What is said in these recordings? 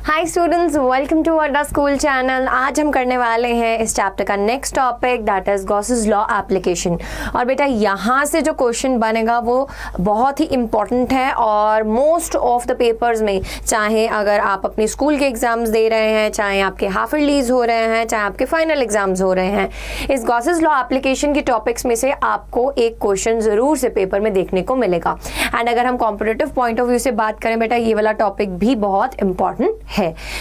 Hi students, welcome to अड्डा school channel. आज हम करने वाले हैं इस चैप्टर का next topic, that is Gauss's law application. और बेटा यहाँ से जो क्वेश्चन बनेगा वो बहुत ही इम्पॉर्टेंट है और मोस्ट ऑफ द पेपर्स में, चाहे अगर आप अपने स्कूल के एग्जाम्स दे रहे हैं, चाहे आपके हाफ ईयरलीज हो रहे हैं, चाहे आपके फाइनल एग्जाम्स हो रहे हैं, इस गॉसेस लॉ एप्लीकेशन के टॉपिक्स में से आपको एक क्वेश्चन जरूर से पेपर में देखने को मिलेगा। एंड अगर हम कॉम्पिटिटिव पॉइंट ऑफ व्यू से बात करें बेटा, ये वाला टॉपिक भी बहुत इंपॉर्टेंट है।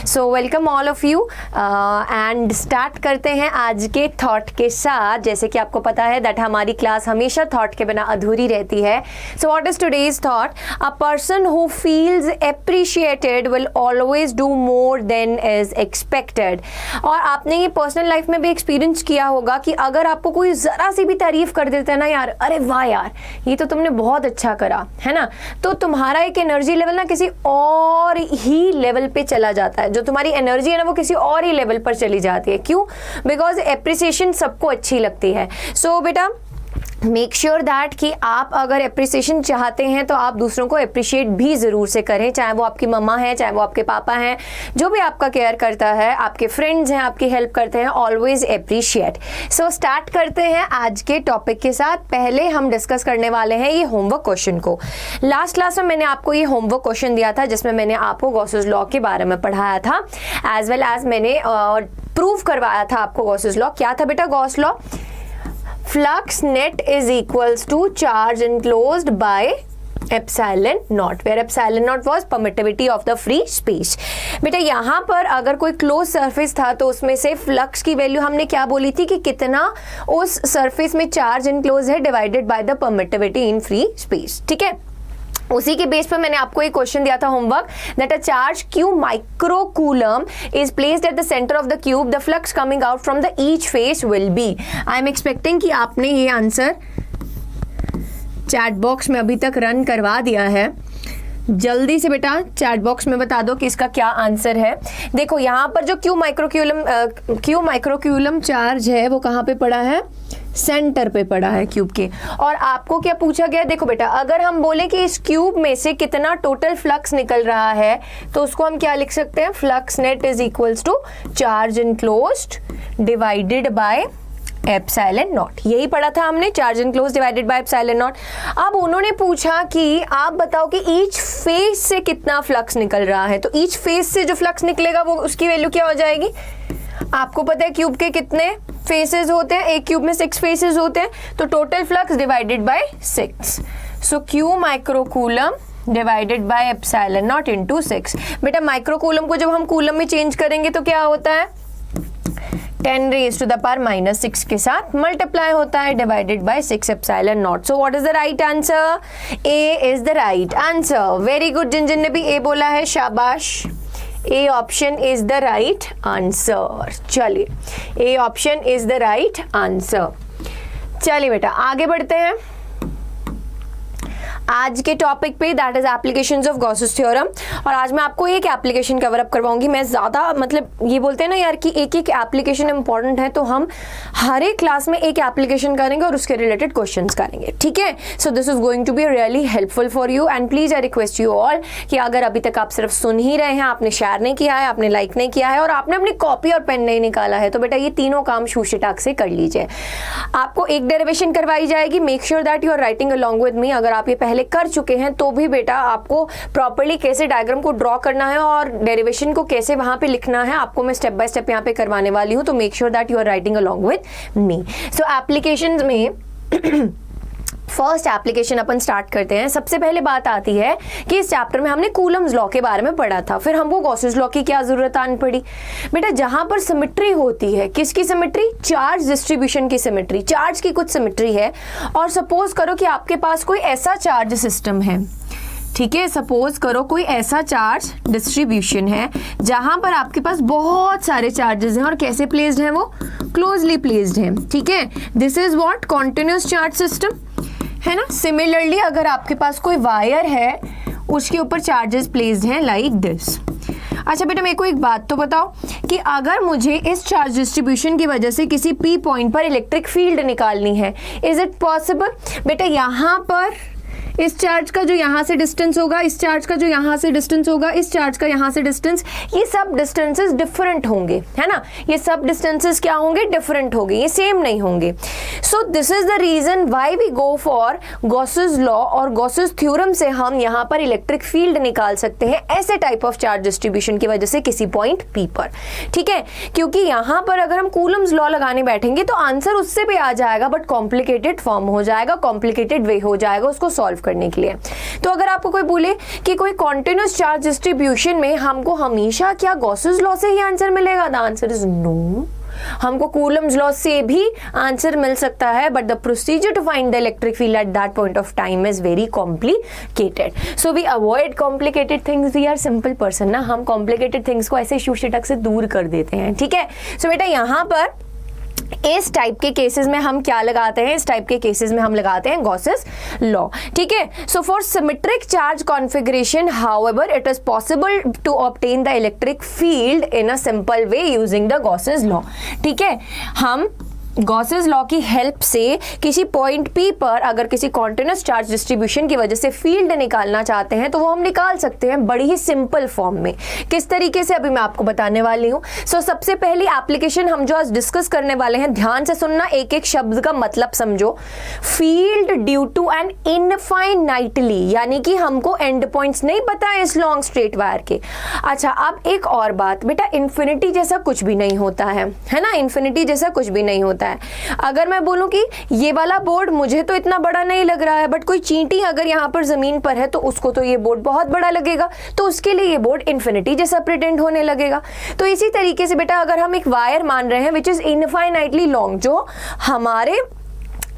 So welcome all of you and start करते हैं आज के थॉट के साथ। जैसे कि आपको पता है दैट हमारी क्लास हमेशा थॉट के बिना अधूरी रहती है। सो what is today's thought? A person who feels appreciated will always do more than is expected. और आपने ये पर्सनल लाइफ में भी एक्सपीरियंस किया होगा कि अगर आपको कोई जरा सी भी तारीफ कर देता है ना, यार अरे वाह यार ये तो तुमने बहुत अच्छा करा है ना, तो तुम्हारा एक एनर्जी लेवल ना किसी और ही लेवल पे चला जाता है। जो तुम्हारी एनर्जी है ना वो किसी और ही लेवल पर चली जाती है। क्यों? बिकॉज एप्रिसिएशन सबको अच्छी लगती है। सो बेटा मेक श्योर दैट कि आप अगर एप्रिसिएशन चाहते हैं तो आप दूसरों को अप्रिशिएट भी ज़रूर से करें, चाहे वो आपकी मम्मा है, चाहे वो आपके पापा हैं, जो भी आपका केयर करता है, आपके फ्रेंड्स हैं, आपकी हेल्प करते हैं, ऑलवेज अप्रिशिएट। सो स्टार्ट करते हैं आज के टॉपिक के साथ। पहले हम डिस्कस करने वाले हैं ये होमवर्क क्वेश्चन को। लास्ट क्लास में मैंने आपको ये होमवर्क क्वेश्चन दिया था जिसमें मैंने आपको गॉसेस लॉ के बारे में पढ़ाया था, एज वेल एज मैंने प्रूव करवाया था आपको गॉसेस लॉ। क्या था बेटा Gauss law? Flux net is equals to charge enclosed by epsilon naught, where epsilon naught was permittivity of the free space। बेटा यहाँ पर अगर कोई क्लोज सरफेस था तो उसमें से फ्लक्स की वैल्यू हमने क्या बोली थी कि कितना उस सरफेस में चार्ज इनक्लोज है divided by the permittivity in free space. ठीक है, उसी के बेस पर मैंने आपको एक क्वेश्चन दिया था homework, that a charge q microcoulomb is placed at the centre of the cube, the flux coming out from the each face will be. I am expecting कि आपने ये आंसर चैट बॉक्स में अभी तक run करवा दिया है। जल्दी से बेटा चैट बॉक्स में बता दो कि इसका क्या आंसर है। देखो यहाँ पर जो क्यू माइक्रोक्यूलम चार्ज है वो कहाँ पे पड़ा है? सेंटर पे पड़ा है क्यूब के। और आपको क्या पूछा गया? देखो बेटा अगर हम बोले कि इस क्यूब में से कितना टोटल फ्लक्स निकल रहा है तो उसको हम क्या लिख सकते हैं? Flux net is equals to charge enclosed divided by epsilon naught. यही पढ़ा था हमने, charge enclosed divided by epsilon naught. अब उन्होंने पूछा कि आप बताओ कि ईच फेस से कितना फ्लक्स निकल रहा है, तो ईच फेस से जो फ्लक्स निकलेगा वो उसकी वैल्यू क्या हो जाएगी? आपको पता है क्यूब के कितने फेसेस होते हैं? एक क्यूब में 6 फेसेस होते हैं, तो total flux divided by 6। So Q microcoulomb divided by epsilon not into 6। बेटा माइक्रोकूलम को जब हम कूलम में चेंज करेंगे तो क्या होता है? 10 raised to the power -6 के साथ मल्टीप्लाई होता है divided by 6 epsilon not. So what is the right answer? A is the right answer. Very good, जिन जिन ने भी ए बोला है शाबाश। A option is the right answer. चलिए, A option is the right answer. चलिए बेटा आगे बढ़ते हैं आज के टॉपिक पे, that is applications of Gauss's theorem. और आज मैं आपको एक एप्लीकेशन कवर अप करवाऊंगी। मैं ज्यादा मतलब ये बोलते हैं ना यार कि एक एक एप्लीकेशन इंपॉर्टेंट है, तो हम हर एक क्लास में एक एप्लीकेशन करेंगे और उसके रिलेटेड क्वेश्चंस करेंगे। ठीक है, so this is going to be really helpful for you and please I request you all कि अगर अभी तक आप सिर्फ सुन ही रहे हैं, आपने शेयर नहीं किया है, आपने लाइक नहीं किया है और आपने अपनी कॉपी और पेन नहीं निकाला है, तो बेटा ये तीनों काम शूशिटाक से कर लीजिए। आपको एक डेरिवेशन करवाई जाएगी, make sure that you are writing along with me. अगर आप ये पहले कर चुके हैं तो भी बेटा आपको प्रॉपर्ली कैसे डायग्राम को ड्रॉ करना है और डेरिवेशन को कैसे वहां पे लिखना है आपको मैं स्टेप बाय स्टेप यहाँ पे करवाने वाली हूं, तो make sure that you are writing along with me. So applications में फर्स्ट एप्लीकेशन अपन स्टार्ट करते हैं। सबसे पहले बात आती है कि इस चैप्टर में हमने कूलम्स लॉ के बारे में पढ़ा था, फिर हमको गॉसेस लॉ की क्या जरूरत आन पड़ी? बेटा जहां पर सिमेट्री होती है, किसकी सिमेट्री? चार्ज डिस्ट्रीब्यूशन की सिमेट्री। चार्ज की कुछ सिमेट्री है और सपोज करो कि आपके पास कोई ऐसा चार्ज सिस्टम है। ठीक है, सपोज करो कोई ऐसा चार्ज डिस्ट्रीब्यूशन है जहां पर आपके पास बहुत सारे चार्जेस हैं और कैसे प्लेस्ड हैं? वो क्लोजली प्लेस्ड हैं। ठीक है, this is what? Continuous charge system है ना। सिमिलरली अगर आपके पास कोई वायर है उसके ऊपर चार्जेस प्लेस्ड हैं लाइक दिस। अच्छा बेटा मेरे को एक बात तो बताओ कि अगर मुझे इस चार्ज डिस्ट्रीब्यूशन की वजह से किसी पी पॉइंट पर इलेक्ट्रिक फील्ड निकालनी है, इज इट पॉसिबल? बेटा यहाँ पर इस चार्ज का जो यहाँ से डिस्टेंस होगा, इस चार्ज का जो यहाँ से डिस्टेंस होगा, इस चार्ज का यहाँ से डिस्टेंस, ये सब डिस्टेंसेस डिफरेंट होंगे, है ना, ये सब डिस्टेंसेस क्या होंगे, डिफरेंट होंगे, ये सेम नहीं होंगे। So this is the reason why we go for Gauss's law, और गॉसेस थ्योरम से हम यहाँ पर इलेक्ट्रिक फील्ड निकाल सकते हैं ऐसे टाइप ऑफ चार्ज डिस्ट्रीब्यूशन की वजह से किसी पॉइंट P पर, ठीक है। क्योंकि यहाँ पर अगर हम कूलम्स लॉ लगाने बैठेंगे तो आंसर उससे भी आ जाएगा, बट कॉम्प्लिकेटेड फॉर्म हो जाएगा, कॉम्प्लिकेटेड वे हो जाएगा उसको सॉल्व करने के लिए। तो अगर आपको कोई बोले कि कोई कॉन्टिन्यूस चार्ज डिस्ट्रीब्यूशन में हमको हमेशा क्या गॉसेस लॉ से ही आंसर मिलेगा, द आंसर इज नो। हमको कूलम्स लॉ से भी आंसर मिल सकता है, but the procedure to find the electric field at that point of time is very complicated. So we avoid complicated things, we are simple person ना, हम complicated things को ऐसे शूशटक से दूर कर देते हैं, ठीक है। सो बेटा यहाँ पर इस टाइप के केसेस में हम क्या लगाते हैं, इस टाइप के केसेस में हम लगाते हैं गॉसेस लॉ, ठीक है। So for symmetric charge configuration however it is possible to obtain the electric field in a simple way using the Gauss's law, ठीक है। हम गॉसेस लॉ की हेल्प से किसी पॉइंट P पर अगर किसी कॉन्टिन्यूस चार्ज डिस्ट्रीब्यूशन की वजह से फील्ड निकालना चाहते हैं तो वो हम निकाल सकते हैं बड़ी ही सिंपल फॉर्म में। किस तरीके से अभी मैं आपको बताने वाली हूँ। सो सबसे पहली एप्लीकेशन हम जो आज डिस्कस करने वाले हैं, ध्यान से सुनना, एक एक शब्द का मतलब समझो। Field due to an infinitely, यानी कि हमको एंड पॉइंट्स नहीं पता है इस लॉन्ग स्ट्रेट वायर के। अच्छा, अब एक और बात बेटा, इन्फिनिटी जैसा कुछ भी नहीं होता है ना, इन्फिनिटी जैसा कुछ भी नहीं होता है। अगर मैं बोलूं कि ये वाला बोर्ड मुझे तो इतना बड़ा नहीं लग रहा है, बट कोई चींटी अगर यहाँ पर जमीन पर है तो उसको तो ये बोर्ड बहुत बड़ा लगेगा, तो उसके लिए ये बोर्ड इन्फिनिटी जैसा प्रिटेंड होने लगेगा। तो इसी तरीके से बेटा अगर हम एक वायर मान रहे हैं विच इज इनफाइनाइटली लॉन्ग, जो हमारे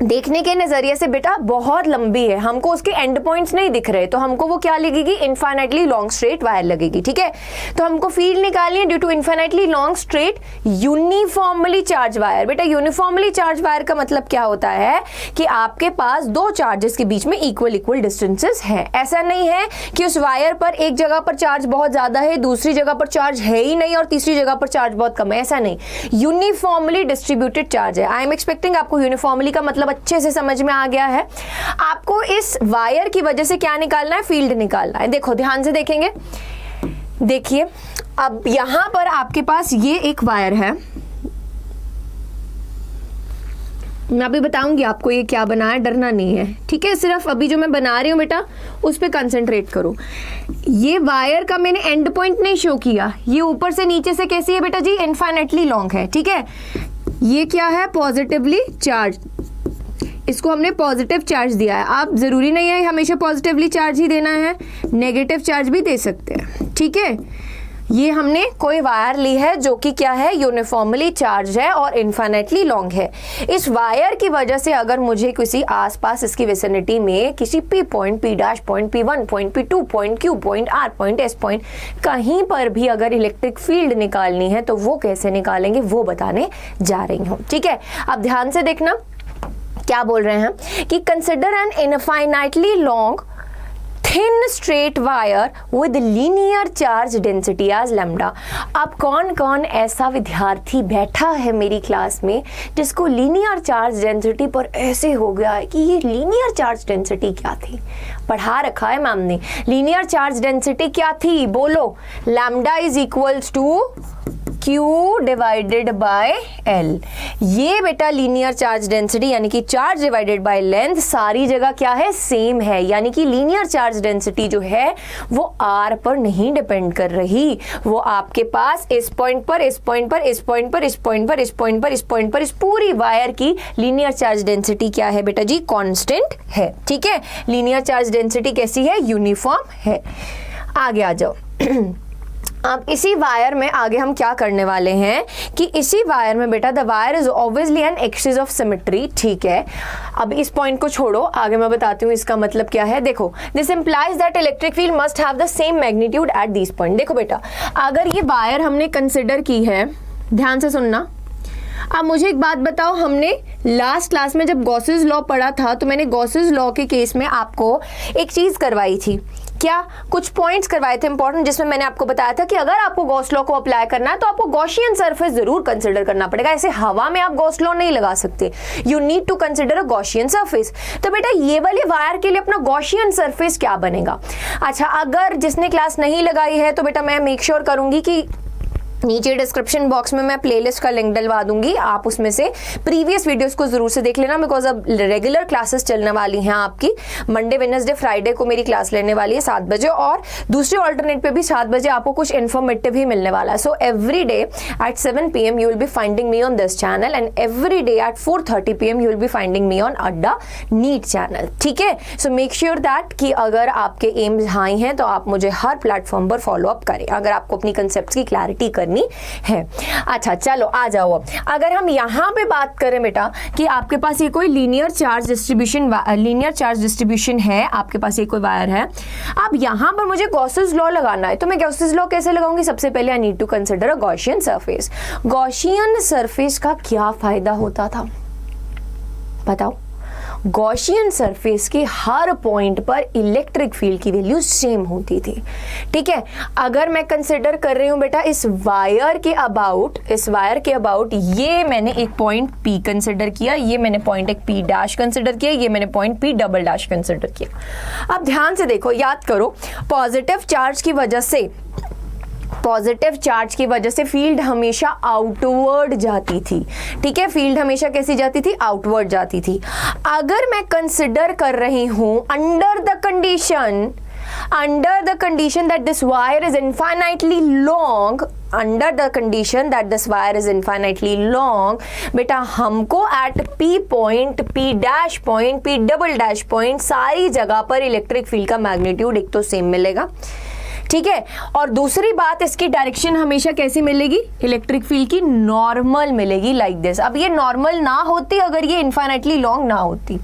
देखने के नजरिए से बेटा बहुत लंबी है, हमको उसके एंड पॉइंट्स नहीं दिख रहे, तो हमको वो क्या लगेगी, इनफाइनाइटली लॉन्ग स्ट्रेट वायर लगेगी, ठीक है। तो हमको फील्ड निकालनी है due to infinitely long straight uniformly charge wire. बेटा यूनिफॉर्मली चार्ज वायर का मतलब क्या होता है कि आपके पास दो चार्जेस के बीच में इक्वल डिस्टेंसेस है। ऐसा नहीं है कि उस वायर पर एक जगह पर चार्ज बहुत ज्यादा है, दूसरी जगह पर चार्ज है ही नहीं और तीसरी जगह पर चार्ज बहुत कम है, ऐसा नहीं, यूनिफॉर्मली डिस्ट्रीब्यूटेड चार्ज है। आई एम एक्सपेक्टिंग आपको यूनिफॉर्मली का मतलब अच्छे से समझ में आ गया है। आपको इस वायर की वजह से क्या निकालना है, फील्ड निकालना है। देखो ध्यान से देखेंगे, देखिए अब यहां पर आपके पास ये एक वायर है, मैं अभी बताऊंगी आपको ये क्या बना है, डरना नहीं है, ठीक है। सिर्फ अभी जो मैं बना रही हूं बेटा उस पर कंसंट्रेट करो। ये वायर का मैंने एंड पॉइंट नहीं शो किया, ये ऊपर से नीचे से कैसी है बेटा जी, इनफाइनाइटली लॉन्ग है, ठीक है। ये क्या है, पॉजिटिवली चार्ज, इसको हमने पॉजिटिव चार्ज दिया है। आप जरूरी नहीं है हमेशा पॉजिटिवली चार्ज ही देना है, नेगेटिव चार्ज भी दे सकते हैं, ठीक है। ये हमने कोई वायर ली है जो कि क्या है, यूनिफॉर्मली चार्ज है और इनफाइनाइटली लॉन्ग है। इस वायर की वजह से अगर मुझे किसी आसपास इसकी विसिनिटी में किसी P point, P dash point, P1 point, P2 point, Q point, R point, S point, कहीं पर भी अगर इलेक्ट्रिक फील्ड निकालनी है तो वो कैसे निकालेंगे वो बताने जा रही हूँ, ठीक है। अब ध्यान से देखना क्या बोल रहे हैं कि consider an infinitely long thin straight wire with linear charge density as lambda. अब कौन कौन ऐसा विद्यार्थी बैठा है मेरी क्लास में जिसको लीनियर चार्ज डेंसिटी पर ऐसे हो गया है कि ये लीनियर चार्ज डेंसिटी क्या थी, पढ़ा रखा है मैम ने, लीनियर चार्ज डेंसिटी क्या थी, बोलो, lambda is equals to Q divided by L। ये बेटा लीनियर चार्ज डेंसिटी यानी कि चार्ज डिवाइडेड बाय लेंथ सारी जगह क्या है, सेम है, यानी कि लीनियर चार्ज डेंसिटी जो है वो R पर नहीं डिपेंड कर रही, वो आपके पास इस पॉइंट पर, इस पॉइंट पर, इस पॉइंट पर, इस पॉइंट पर, इस पॉइंट पर, इस पॉइंट पर, इस पूरी वायर की लीनियर चार्ज डेंसिटी क्या है बेटा जी, कांस्टेंट है, ठीक है। लीनियर चार्ज डेंसिटी कैसी है, यूनिफॉर्म है। आगे आ जाओ। अब इसी वायर में आगे हम क्या करने वाले हैं कि इसी वायर में बेटा the wire is obviously an axis of symmetry, ठीक है। अब इस पॉइंट को छोड़ो, आगे मैं बताती हूँ इसका मतलब क्या है। देखो, this implies that electric field must have the same magnitude at this point. देखो बेटा, अगर ये वायर हमने कंसिडर की है, ध्यान से सुनना। अब मुझे एक बात बताओ, हमने लास्ट क्लास में जब गॉसेस लॉ पढ़ा था तो मैंने गॉसेस लॉ के केस में आपको एक चीज करवाई थी क्या कुछ पॉइंट्स करवाए थे इंपॉर्टेंट, जिसमें मैंने आपको बताया था कि अगर आपको गॉस लॉ को अप्लाई करना है तो आपको गॉसियन सरफेस जरूर कंसिडर करना पड़ेगा। ऐसे हवा में आप गॉस लॉ नहीं लगा सकते, you need to consider a Gaussian surface. तो बेटा ये वाले वायर के लिए अपना गॉसियन सरफेस क्या बनेगा? अच्छा, अगर जिसने क्लास नहीं लगाई है तो बेटा मैं मेक श्योर करूंगी कि नीचे डिस्क्रिप्शन बॉक्स में मैं प्लेलिस्ट का लिंक डलवा दूंगी, आप उसमें से प्रीवियस वीडियोस को जरूर से देख लेना, बिकॉज अब रेगुलर क्लासेस चलने वाली हैं आपकी। मंडे वेडनेसडे फ्राइडे को मेरी क्लास लेने वाली है 7 बजे, और दूसरे ऑल्टरनेट पे भी 7 बजे आपको कुछ इन्फॉर्मेटिव ही मिलने वाला है। So every day at 7 PM you will be finding me on this channel, and every day at 4:30 PM you will be finding me on अड्डा नीट चैनल। ठीक है, सो मेक श्योर दैट कि अगर आपके एम्स हाई हैं तो आप मुझे हर प्लेटफॉर्म पर फॉलो अप करें, अगर आपको अपनी कंसेप्ट की क्लैरिटी करनी है। अच्छा चलो आ जाओ, अब अगर हम यहां पे बात करें बेटा कि आपके पास ये कोई लीनियर चार्ज डिस्ट्रीब्यूशन है, आपके पास ये कोई वायर है, अब यहां पर मुझे गॉसेस लॉ लगाना है, तो मैं गॉसेस लॉ कैसे लगाऊंगी? सबसे पहले I need to consider a Gaussian surface. Gaussian surface का क्या फायदा होता था बताओ? गॉसियन सरफेस के हर पॉइंट पर इलेक्ट्रिक फील्ड की वैल्यू सेम होती थी। ठीक है, अगर मैं कंसिडर कर रही हूं बेटा इस वायर के अबाउट, ये मैंने एक पॉइंट P कंसिडर किया, ये मैंने पॉइंट एक P डैश कंसिडर किया, ये मैंने point P double dash consider किया। अब ध्यान से देखो, याद करो, पॉजिटिव चार्ज की वजह से फील्ड हमेशा आउटवर्ड जाती थी। ठीक है, फील्ड हमेशा कैसी जाती थी? आउटवर्ड जाती थी। अगर मैं कंसिडर कर रही हूं under the condition that this wire is infinitely long, बेटा हमको at P point, P dash point, P double dash point, सारी जगह पर इलेक्ट्रिक फील्ड का मैग्नीट्यूड एक तो सेम मिलेगा। ठीक है, और दूसरी बात, इसकी डायरेक्शन हमेशा कैसी मिलेगी? इलेक्ट्रिक फील्ड की नॉर्मल मिलेगी, लाइक दिस। अब ये नॉर्मल ना होती अगर ये इनफाइनाइटली लॉन्ग ना होती।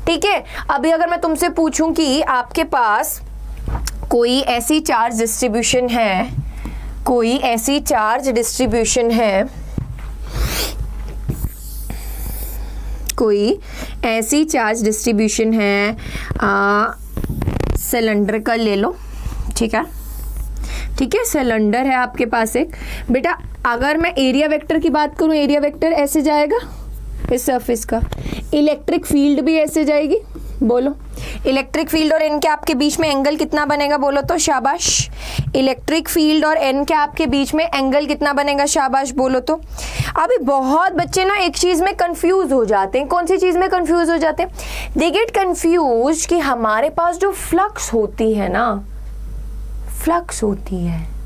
ठीक है, अभी अगर मैं तुमसे पूछूं कि आपके पास कोई ऐसी चार्ज डिस्ट्रीब्यूशन है, सिलेंडर का ले लो। ठीक है, सिलेंडर है आपके पास एक। बेटा अगर मैं एरिया वेक्टर की बात करूं, एरिया वेक्टर ऐसे जाएगा इस सरफेस का, इलेक्ट्रिक फील्ड भी ऐसे जाएगी। बोलो, इलेक्ट्रिक फील्ड और एन कैप के बीच में एंगल कितना बनेगा? बोलो तो, शाबाश। इलेक्ट्रिक फील्ड और एन कैप के बीच में एंगल कितना बनेगा? शाबाश, बोलो तो। अभी बहुत बच्चे ना एक चीज में कंफ्यूज हो जाते हैं। कौन सी चीज में कंफ्यूज हो जाते हैं? दे गेट कंफ्यूज कि हमारे पास जो फ्लक्स होती है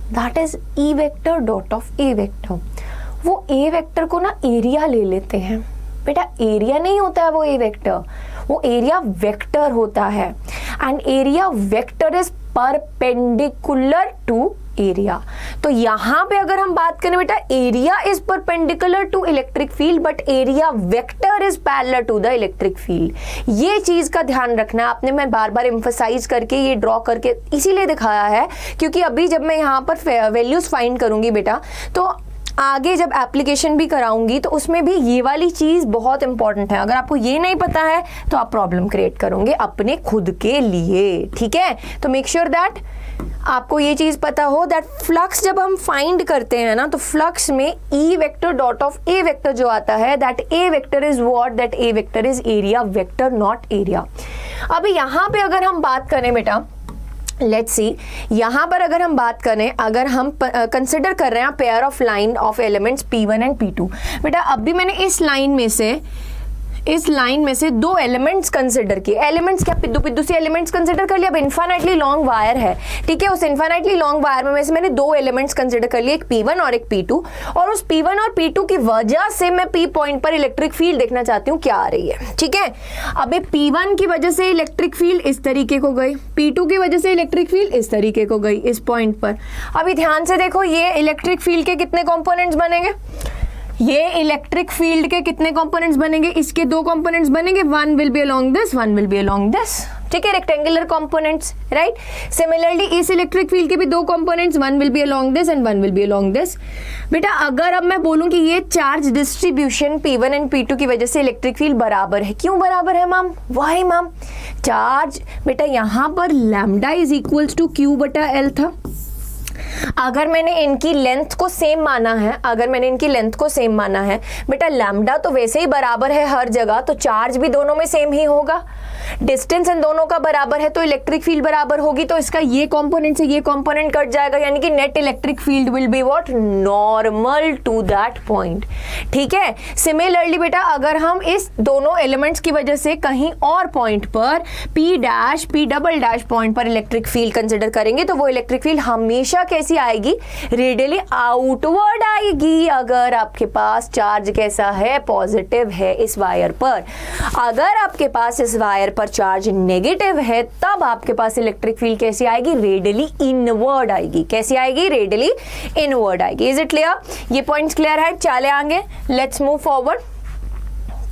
that is E vector dot of A vector. वो A वेक्टर को ना एरिया ले लेते हैं। बेटा एरिया नहीं होता है वो A वेक्टर, वो एरिया वेक्टर होता है, and area vector is perpendicular to area. तो यहां पे अगर हम बात करें बेटा, area is perpendicular to electric field but area vector is parallel to the electric field. ये चीज का ध्यान रखना आपने। मैं बार बार एम्फसाइज करके ये ड्रॉ करके इसीलिए दिखाया है क्योंकि अभी जब मैं यहाँ पर वैल्यूज फाइंड करूंगी बेटा, तो आगे जब एप्लीकेशन भी कराऊंगी तो उसमें भी ये वाली चीज बहुत इंपॉर्टेंट है। अगर आपको ये नहीं पता है तो आप प्रॉब्लम क्रिएट करोगे अपने खुद के लिए। ठीक है, तो मेक श्योर दैट आपको ये चीज पता हो दैट फ्लक्स जब हम फाइंड करते हैं ना, तो फ्लक्स में E vector dot of A vector जो आता है, that A vector is what? That A vector is area vector, not area. अब यहाँ पे अगर हम बात करें बेटा, लेट्स सी, यहाँ पर अगर हम बात करें, अगर हम कंसिडर कर रहे हैं pair of line of elements P1 and P2। बेटा अब भी मैंने इस लाइन में से दो एलिमेंट्स कंसिडर किए। एलिमेंट्स क्या? पिद्दू से एलिमेंट्स कंसिडर कर लिया। अब इनफाइनाइटली लॉन्ग वायर है, ठीक है, उस इनफाइनाइटली लॉन्ग वायर में से मैंने दो एलिमेंट्स कंसिडर कर लिए, एक P1 और एक P2, और उस P1 और P2 की वजह से मैं P पॉइंट पर इलेक्ट्रिक फील्ड देखना चाहती हूँ क्या आ रही है। ठीक है, अब P1 की वजह से इलेक्ट्रिक फील्ड इस तरीके को गई, P2 की वजह से इलेक्ट्रिक फील्ड इस तरीके को गई इस पॉइंट पर। अभी ध्यान से देखो, ये इलेक्ट्रिक फील्ड के कितने कंपोनेंट्स बनेंगे? ये इलेक्ट्रिक फील्ड के कितने कंपोनेंट्स बनेंगे? इसके दो कंपोनेंट्स बनेंगे, one will be along this, one will be along this. ठीक है, रेक्टेंगुलर कंपोनेंट्स, राइट। सिमिलरली इस इलेक्ट्रिक फील्ड के भी दो components, one will be along this and one will be along this. बेटा अगर अब मैं बोलूं कि ये charge distribution P1 and P2 की वजह से इलेक्ट्रिक फील्ड बराबर है, क्यों बराबर है मैम? Y ma'am? चार्ज बेटा यहाँ पर lambda is equals to Q बटा L था। अगर मैंने इनकी लेंथ को सेम माना है, अगर मैंने इनकी लेंथ को सेम माना है बेटा, लैम्डा तो वैसे ही बराबर है हर जगह, तो चार्ज भी दोनों में सेम ही होगा। डिस्टेंस इन दोनों का बराबर है तो इलेक्ट्रिक फील्ड बराबर होगी, तो इसका ये कंपोनेंट से ये कंपोनेंट कट जाएगा, यानी कि net electric field will be what? Normal to that point. ठीक है। सिमिलरली बेटा अगर हम इस दोनों एलिमेंट्स की वजह से कहीं और पॉइंट पर P डबल डैश पॉइंट पर इलेक्ट्रिक फील्ड कंसिडर करेंगे तो वो इलेक्ट्रिक फील्ड हमेशा कैसी आएगी? रेडियली आउटवर्ड आएगी। अगर आपके पास चार्ज कैसा है? पॉजिटिव है इस वायर पर। अगर आपके पास इस वायर पर चार्ज नेगेटिव है तब आपके पास इलेक्ट्रिक फील्ड कैसी आएगी? रेडियली इनवर्ड आएगी। कैसी आएगी? रेडियली इनवर्ड आएगी। Is it clear? ये पॉइंट्स क्लियर है? चले आगे, लेट्स मूव फॉरवर्ड।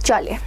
चलिए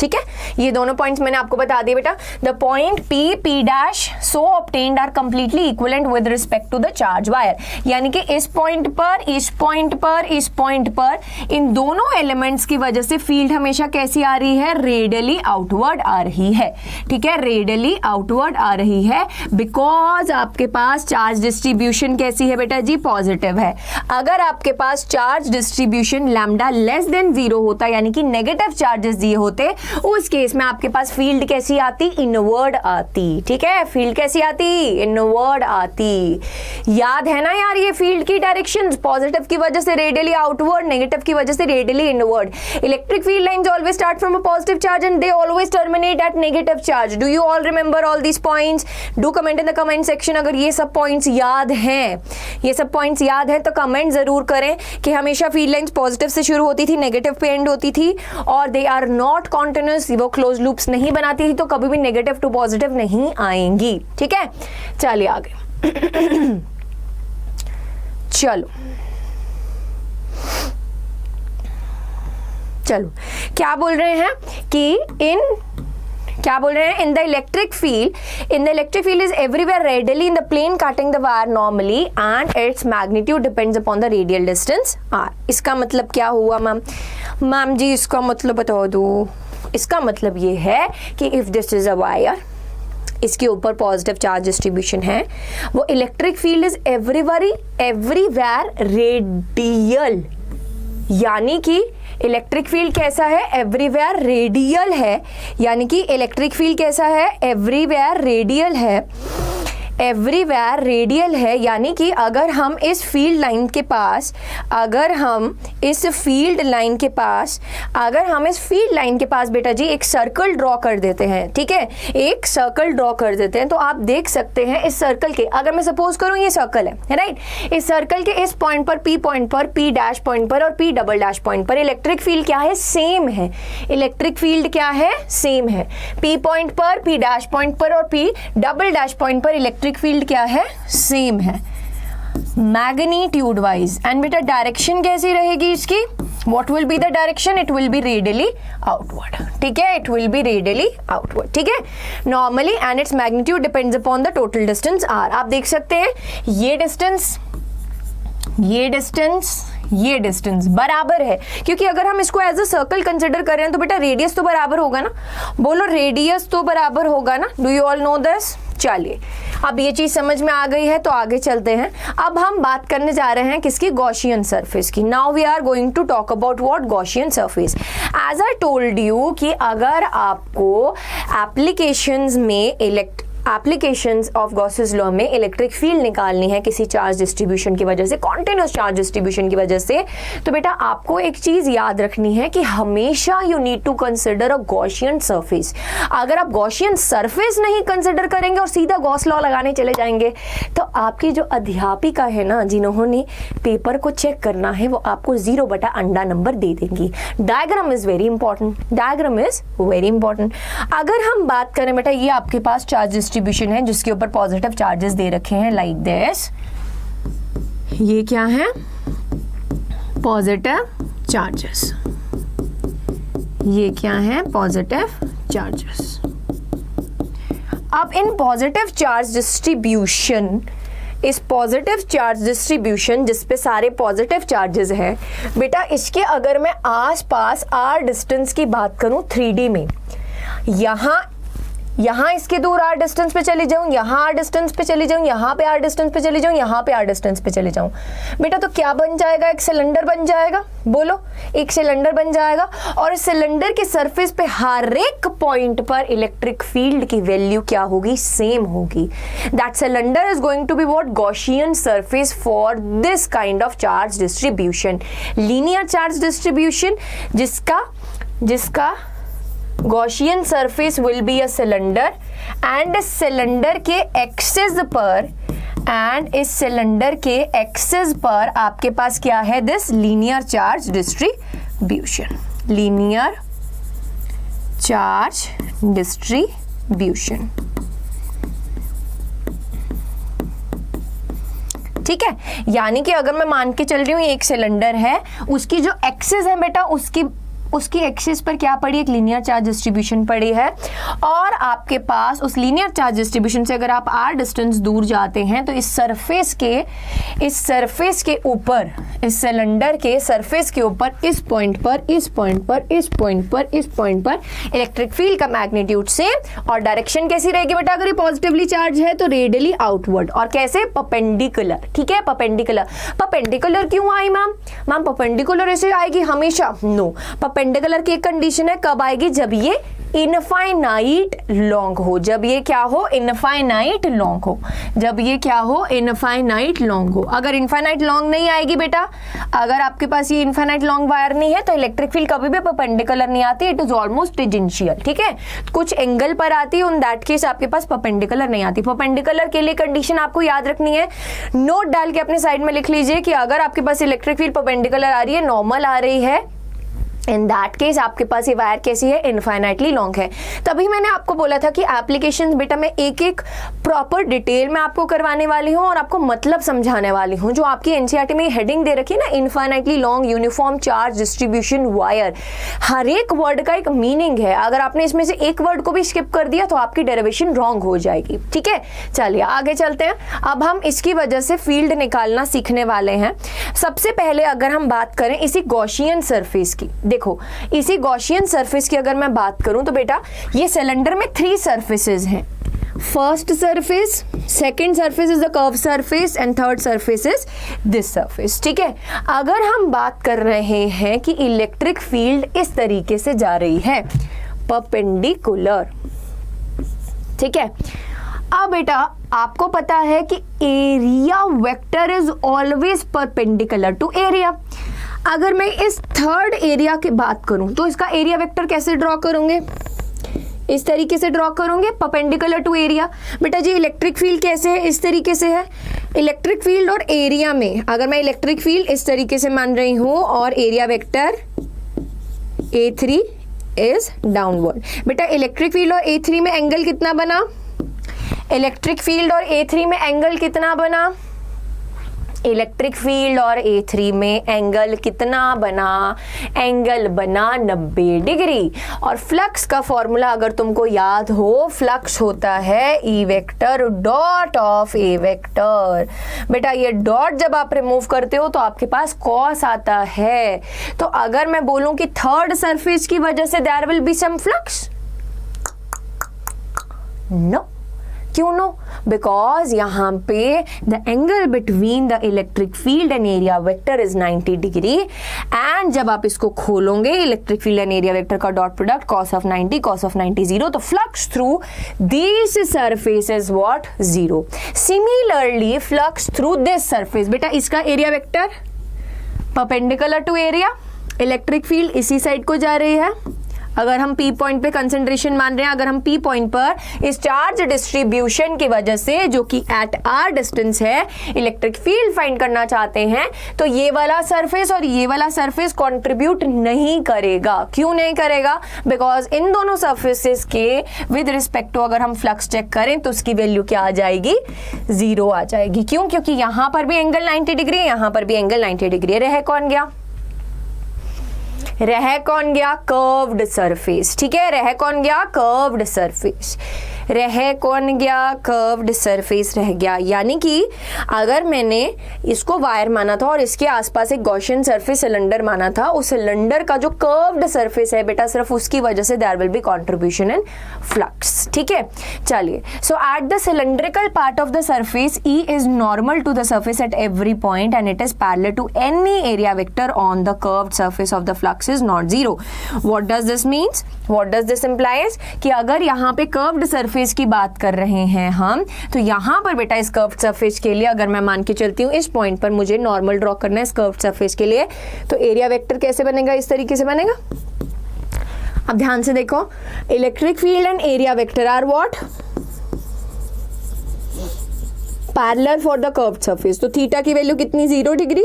ठीक है, ये दोनों पॉइंट्स मैंने आपको बता दिए बेटा। The point P dash so obtained are completely equivalent with respect to the charge wire, यानी कि इस पॉइंट पर, इस पॉइंट पर, इस पॉइंट पर इन दोनों एलिमेंट्स की वजह से फील्ड हमेशा कैसी आ रही है? रेडियली आउटवर्ड आ रही है। ठीक है, रेडियली आउटवर्ड आ रही है बिकॉज आपके पास चार्ज डिस्ट्रीब्यूशन कैसी है बेटा जी? पॉजिटिव है। अगर आपके पास charge distribution lambda less than 0 होता, यानी कि नेगेटिव चार्जेस दिए होते, उस केस में आपके पास फील्ड कैसी आती? इनवर्ड आती। ठीक है, फील्ड कैसी आती? इनवर्ड आती। याद है ना यार ये फील्ड की डायरेक्शंस? पॉजिटिव की वजह से रेडियली आउटवर्ड, नेगेटिव की वजह से radially inward. Electric field lines always start from a positive charge and they always terminate at negative charge. Do you all remember all these points? Do comment in the comment section अगर ये सब points याद हैं। ये सब points याद हैं तो कमेंट जरूर करें कि हमेशा फील्ड लाइंस पॉजिटिव से शुरू होती थी, नेगेटिव पे एंड होती थी, और दे आर नॉट कॉन्टिन्यूअस, वो क्लोज लूप्स नहीं बनाती थी, तो कभी भी नेगेटिव टू पॉजिटिव नहीं आएंगी। ठीक है, चलिए आगे। चलो चलो क्या बोल रहे हैं कि in the electric field is everywhere readily in the plane cutting the wire normally and its magnitude depends upon the radial distance r। इसका मतलब क्या हुआ मैम जी? इसका मतलब बता दो। इसका मतलब ये है कि if this is a wire, इसके ऊपर पॉजिटिव चार्ज डिस्ट्रीब्यूशन है, वो electric field is everywhere radial, यानी कि इलेक्ट्रिक फील्ड कैसा है? एवरीवेयर रेडियल है, यानी कि इलेक्ट्रिक फील्ड कैसा है? एवरीवेयर रेडियल है। एवरीवेयर रेडियल है, यानी कि अगर हम इस फील्ड लाइन के पास, अगर हम इस फील्ड लाइन के पास बेटा जी एक सर्कल ड्रॉ कर देते हैं, ठीक है, एक सर्कल ड्रॉ कर देते हैं, तो आप देख सकते हैं इस सर्कल के, अगर मैं सपोज करूं ये सर्कल है राइट, इस सर्कल के इस पॉइंट पर, P पॉइंट पर, P डैश पॉइंट पर और P डबल डैश पॉइंट पर इलेक्ट्रिक फील्ड क्या है? सेम है। इलेक्ट्रिक फील्ड क्या है? सेम है। P पॉइंट पर, P डैश पॉइंट पर और P डबल डैश पॉइंट पर इलेक्ट्रिक फील्ड क्या है? सेम है मैग्नीट्यूड वाइज। एंड बेटा डायरेक्शन कैसी रहेगी इसकी? What will be the direction? It will be radially outward. ठीक है, it will be radially outward. ठीक है, normally and its magnitude depends upon the total distance r। आप देख सकते हैं ये डिस्टेंस बराबर है, क्योंकि अगर हम इसको एज अ सर्कल कंसिडर कर रहे हैं तो बेटा रेडियस तो बराबर होगा ना। बोलो, रेडियस तो बराबर होगा ना। Do you all know this? चलिए, अब ये चीज समझ में आ गई है तो आगे चलते हैं। अब हम बात करने जा रहे हैं किसकी? गॉसियन सरफेस की। Now we are going to talk about what? Gaussian surface. As I told you कि अगर आपको एप्लीकेशंस ऑफ गॉसेस लॉ में इलेक्ट्रिक फील्ड निकालनी है किसी चार्ज डिस्ट्रीब्यूशन की वजह से, कॉन्टिन्यूअस चार्ज डिस्ट्रीब्यूशन की वजह से, तो बेटा आपको एक चीज याद रखनी है कि हमेशा you need to consider a Gaussian surface. अगर आप गॉसियन सरफेस नहीं कंसिडर करेंगे और सीधा गॉस लॉ लगाने चले जाएंगे तो आपकी जो अध्यापिका है ना, जिन्होंने पेपर को चेक करना है, वो आपको 0 बटा अंडा नंबर दे देंगी। Diagram is very important. अगर हम बात करें बेटा, ये आपके पास चार्ज डिस्ट्रीब्यूशन है जिसके ऊपर पॉजिटिव चार्जेस दे रखे हैं लाइक दिस। ये क्या है? Positive charges. ये क्या है, पॉजिटिव चार्जेस। अब इन पॉजिटिव चार्ज डिस्ट्रीब्यूशन, इस पॉजिटिव चार्ज डिस्ट्रीब्यूशन जिसपे सारे पॉजिटिव चार्जेस हैं बेटा, इसके अगर मैं आसपास r डिस्टेंस की बात करूं 3D में, यहाँ इसके दूर r डिस्टेंस पे चली जाऊं, यहाँ r डिस्टेंस पे चली जाऊं, यहाँ पे r डिस्टेंस पे चली जाऊं, यहाँ पे r डिस्टेंस पे चली जाऊं बेटा, तो क्या बन जाएगा, एक सिलेंडर बन जाएगा। बोलो, एक सिलेंडर बन जाएगा। और इस सिलेंडर के सरफेस पे हर एक पॉइंट पर इलेक्ट्रिक फील्ड की वैल्यू क्या होगी, सेम होगी। That cylinder is going to be what, Gaussian surface for this kind of charge distribution, linear charge distribution, जिसका Gaussian surface will be a cylinder and इस cylinder के axis पर आपके पास क्या है, this linear charge distribution, linear charge distribution. ठीक है, यानी कि अगर मैं मान के चल रही हूँ ये एक सिलेंडर है, उसकी जो एक्सिस है बेटा, उसकी एक्सिस पर क्या पड़ी, एक लीनियर चार्ज डिस्ट्रीब्यूशन पड़ी है। और आपके पास उस लीनियर चार्ज डिस्ट्रीब्यूशन से अगर आप r डिस्टेंस दूर जाते हैं तो इस सरफेस के ऊपर, इस सिलेंडर के सरफेस के ऊपर, इस पॉइंट पर इलेक्ट्रिक फील्ड का मैग्नीट्यूड सेम, और डायरेक्शन कैसी रहेगी बेटा, अगर ये पॉजिटिवली चार्ज है तो रेडियली आउटवर्ड, और कैसे, परपेंडिकुलर। ठीक है, परपेंडिकुलर क्यों आई मैम परपेंडिकुलर ऐसे आएगी हमेशा, नो, परपेंडिकुलर की एक कंडीशन है, कब आएगी, जब ये इनफाइनाइट लॉन्ग हो, जब ये क्या हो, इनफाइनाइट लॉन्ग हो, जब ये क्या हो, इनफाइनाइट लॉन्ग हो। अगर इनफाइनाइट लॉन्ग नहीं आएगी बेटा, अगर आपके पास ये इनफाइनाइट लॉन्ग वायर नहीं है तो इलेक्ट्रिक फील्ड कभी भी परपेंडिकुलर नहीं आती, इट इज ऑलमोस्ट टेंजेंशियल। ठीक है, कुछ एंगल पर आती है, इन दैट केस आपके पास परपेंडिकुलर नहीं आती। परपेंडिकुलर के लिए कंडीशन आपको याद रखनी है, नोट डाल के अपने साइड में लिख लीजिए कि अगर आपके पास इलेक्ट्रिक फील्ड परपेंडिकुलर आ रही है, नॉर्मल आ रही है, इन दैट केस आपके पास ये वायर कैसी है, इनफाइनाइटली लॉन्ग है। तभी मैंने आपको बोला था कि एप्लीकेशंस बेटा मैं एक एक प्रॉपर डिटेल में आपको करवाने वाली हूँ और आपको मतलब समझाने वाली हूँ। जो आपकी एनसीईआरटी में हेडिंग दे रखी है ना, infinitely long uniform charge distribution wire, हर एक वर्ड का एक मीनिंग है। अगर आपने इसमें से एक वर्ड को भी स्किप कर दिया तो आपकी डेरिवेशन रॉन्ग हो जाएगी। ठीक है, चलिए आगे चलते हैं। अब हम इसकी वजह से फील्ड निकालना सीखने वाले हैं। सबसे पहले अगर हम बात करें इसी गॉसियन सरफेस की, देखो इसी गॉसियन सरफेस की अगर मैं बात करूं तो बेटा ये सिलेंडर में 3 सरफेसेस हैं। First surface, second surface is the curve surface and third surface is this surface. ठीक है, अगर हम बात कर रहे हैं कि इलेक्ट्रिक फील्ड इस तरीके से जा रही है, परपेंडिकुलर। ठीक है, अब बेटा आपको पता है कि area vector is always perpendicular to area. अगर मैं इस थर्ड एरिया की बात करूं तो इसका एरिया वेक्टर कैसे ड्रॉ करोगे, इस तरीके से ड्रॉ करोगे, परपेंडिकुलर टू एरिया। बेटा जी इलेक्ट्रिक फील्ड कैसे है, इस तरीके से है। इलेक्ट्रिक फील्ड और एरिया में अगर मैं इलेक्ट्रिक फील्ड इस तरीके से मान रही हूं और area vector A3 is downward. बेटा इलेक्ट्रिक फील्ड और A3 में एंगल कितना बना, इलेक्ट्रिक फील्ड और A3 में एंगल कितना बना, इलेक्ट्रिक फील्ड और A3 में एंगल कितना बना, एंगल बना 90 डिग्री। और फ्लक्स का फॉर्मूला अगर तुमको याद हो, फ्लक्स होता है E vector dot of A vector. बेटा ये डॉट जब आप रिमूव करते हो तो आपके पास कॉस आता है। तो अगर मैं बोलूं कि थर्ड सरफेस की वजह से there will be some flux, no. क्यों नो, बिकॉज यहाँ पे the angle between the electric field and area vector is 90 degree and जब आप इसको खोलोगे electric field and area vector का डॉट प्रोडक्ट cos ऑफ 90 0, तो flux through this surface is what, 0। Similarly flux through this surface, बेटा इसका area vector perpendicular to area, electric field इसी side को जा रही है। अगर हम P पॉइंट पे कंसंट्रेशन मान रहे हैं, अगर हम P पॉइंट पर इस चार्ज डिस्ट्रीब्यूशन की वजह से जो कि एट R डिस्टेंस है इलेक्ट्रिक फील्ड फाइंड करना चाहते हैं, तो ये वाला सरफेस और ये वाला सरफेस कंट्रीब्यूट नहीं करेगा। क्यों नहीं करेगा, बिकॉज इन दोनों सरफेसेस के विद रिस्पेक्ट टू अगर हम फ्लक्स चेक करें तो उसकी वैल्यू क्या आ जाएगी, 0 आ जाएगी। क्यों, क्योंकि यहां पर भी एंगल 90 डिग्री, यहां पर भी एंगल 90 डिग्री। रह कौन गया, रह कौन गया? Curved surface. ठीक है, रह कौन गया? Curved surface. रह कौन गया? कर्व्ड सरफेस रह गया। यानी कि अगर मैंने इसको वायर माना था और इसके आसपास एक गॉसियन सरफेस सिलेंडर माना था, उस सिलेंडर का जो कर्व्ड सरफेस है बेटा, सिर्फ उसकी वजह से there will be contribution in flux. ठीक है, चलिए, so at the cylindrical part of the surface E is normal to the surface at every point and it is parallel to any area vector on the curved surface of the flux is not zero. What does this means? What does this implies? कि अगर यहाँ पे curved surface की बात कर रहे हैं हम, तो यहाँ पर बेटा इस कर्व्ड सरफेस के लिए अगर मैं मान के चलती हूँ इस पॉइंट पर मुझे नॉर्मल ड्रॉ करना है इस कर्व्ड सरफेस के लिए, तो एरिया वेक्टर कैसे बनेगा? इस तरीके से बनेगा। अब ध्यान से देखो, electric field and area vector are what? Parallel for the curved surface. तो थीटा की वैल्यू कितनी? 0 डिग्री।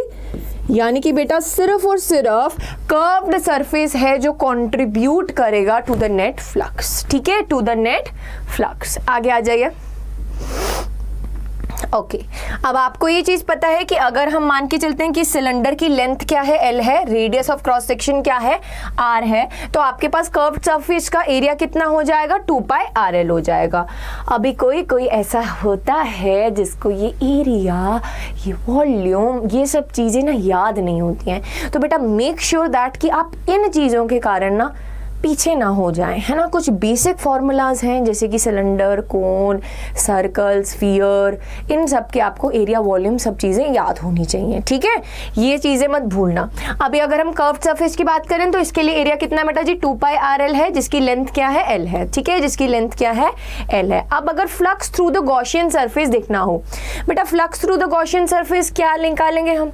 यानी कि बेटा सिर्फ और सिर्फ कर्व्ड सरफेस है जो कंट्रीब्यूट करेगा टू द नेट फ्लक्स। ठीक है, टू द नेट फ्लक्स। आगे आ जाइए। ओके, अब आपको ये चीज पता है कि अगर हम मान के चलते हैं कि सिलेंडर की लेंथ क्या है? L है, रेडियस ऑफ क्रॉस सेक्शन क्या है? R है, तो आपके पास कर्व्ड सरफेस का एरिया कितना हो जाएगा? 2πRL हो जाएगा। अभी कोई ऐसा होता है जिसको ये एरिया, ये वॉल्यूम, ये सब चीजें ना याद नहीं होती हैं, तो बेटा मेक श्योर दैट कि आप इन चीजों के कारण ना पीछे ना हो जाएं, है ना। कुछ बेसिक फॉर्मूलाज हैं जैसे कि सिलेंडर, कोन, सर्कल, स्फीयर, इन सब के आपको एरिया, वॉल्यूम, सब चीज़ें याद होनी चाहिए। ठीक है, ये चीज़ें मत भूलना। अभी अगर हम कर्व्ड सरफेस की बात करें तो इसके लिए एरिया कितना बेटा जी? 2πRL है, जिसकी लेंथ क्या है? L है। ठीक है, जिसकी लेंथ क्या है? L है। अब अगर flux through the Gaussian surface देखना हो बेटा, flux through the Gaussian surface क्या निकालेंगे हम?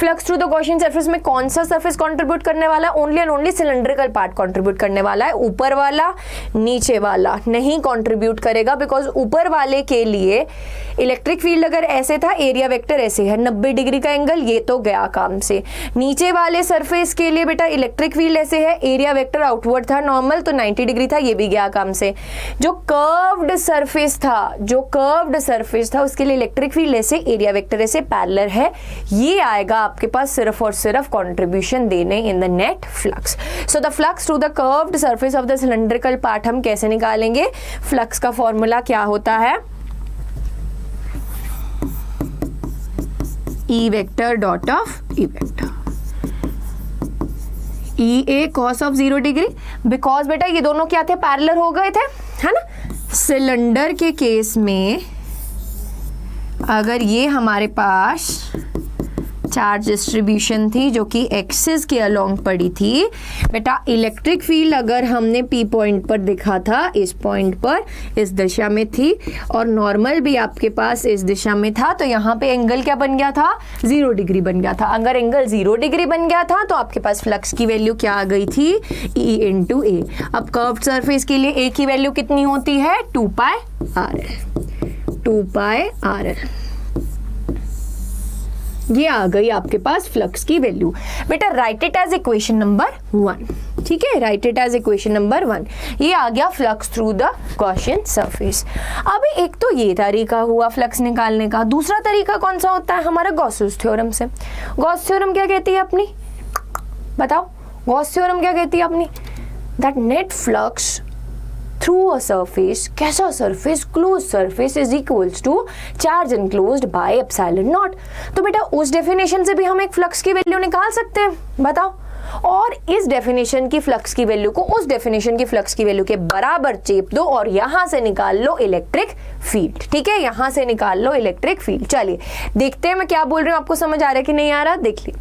Flux through the Gaussian surface में कौन सा सरफेस कॉन्ट्रीब्यूट करने वाला है? Only and only cylindrical part contribute करने वाला है। ऊपर वाला, नीचे वाला नहीं कंट्रीब्यूट करेगा, बिकॉज ऊपर वाले के लिए इलेक्ट्रिक फील्ड अगर ऐसे था, एरिया वेक्टर ऐसे है, 90 डिग्री का एंगल, ये तो गया काम से। नीचे वाले सरफेस के लिए बेटा इलेक्ट्रिक फील्ड ऐसे है, एरिया वेक्टर आउटवर्ड था नॉर्मल, तो 90 डिग्री था, ये भी गया काम से। जो कर्व्ड सरफेस था उसके लिए इलेक्ट्रिक फील्ड ऐसे, एरिया वेक्टर ऐसे पैरेलल है, ये आएगा आपके पास सिर्फ और सिर्फ कंट्रीब्यूशन देने in the net flux. So the flux through the curved surface of the cylindrical part हम कैसे निकालेंगे? फ्लक्स का फॉर्मूला क्या होता है? E vector dot of E vector, EA cos of 0 degree, because बेटा ये दोनों क्या थे? पैरेलल हो गए थे, है ना। सिलेंडर के केस में अगर ये हमारे पास चार्ज डिस्ट्रीब्यूशन थी जो कि एक्सिस के अलोंग पड़ी थी बेटा, इलेक्ट्रिक फील्ड अगर हमने P पॉइंट पर दिखा था, इस पॉइंट पर इस दिशा में थी, और नॉर्मल भी आपके पास इस दिशा में था, तो यहाँ पे एंगल क्या बन गया था? 0 डिग्री बन गया था। अगर एंगल 0 डिग्री बन गया था तो आपके पास फ्लक्स की वैल्यू क्या आ गई थी? E इंटू ए। अब कर्व्ड सरफेस के लिए ए की वैल्यू कितनी होती है? 2πRL। 2πRL ये आ गई आपके पास फ्लक्स की वैल्यू। बेटा write it as equation number 1। ठीक है, write it as equation number 1। ये आ गया flux through the Gaussian surface. अब एक तो ये तरीका हुआ फ्लक्स निकालने का। दूसरा तरीका कौन सा होता है? हमारा गॉसेस थ्योरम से। गॉस थ्योरम क्या कहती है अपनी? बताओ, गॉस थ्योरम क्या कहती है अपनी? That net flux through a surface, कैसा surface? Close surface is equals to charge enclosed by epsilon not. तो बेटा उस डेफिनेशन से भी हम एक फ्लक्स की वैल्यू निकाल सकते हैं, बताओ। और इस डेफिनेशन की फ्लक्स की वैल्यू को उस डेफिनेशन की फ्लक्स की वैल्यू के बराबर चेप दो और यहां से निकाल लो इलेक्ट्रिक फील्ड। ठीक है, यहां से निकाल लो इलेक्ट्रिक फील्ड। चलिए देखते हैं मैं क्या बोल रही हूँ, आपको समझ आ रहा है कि नहीं आ रहा? देख ली।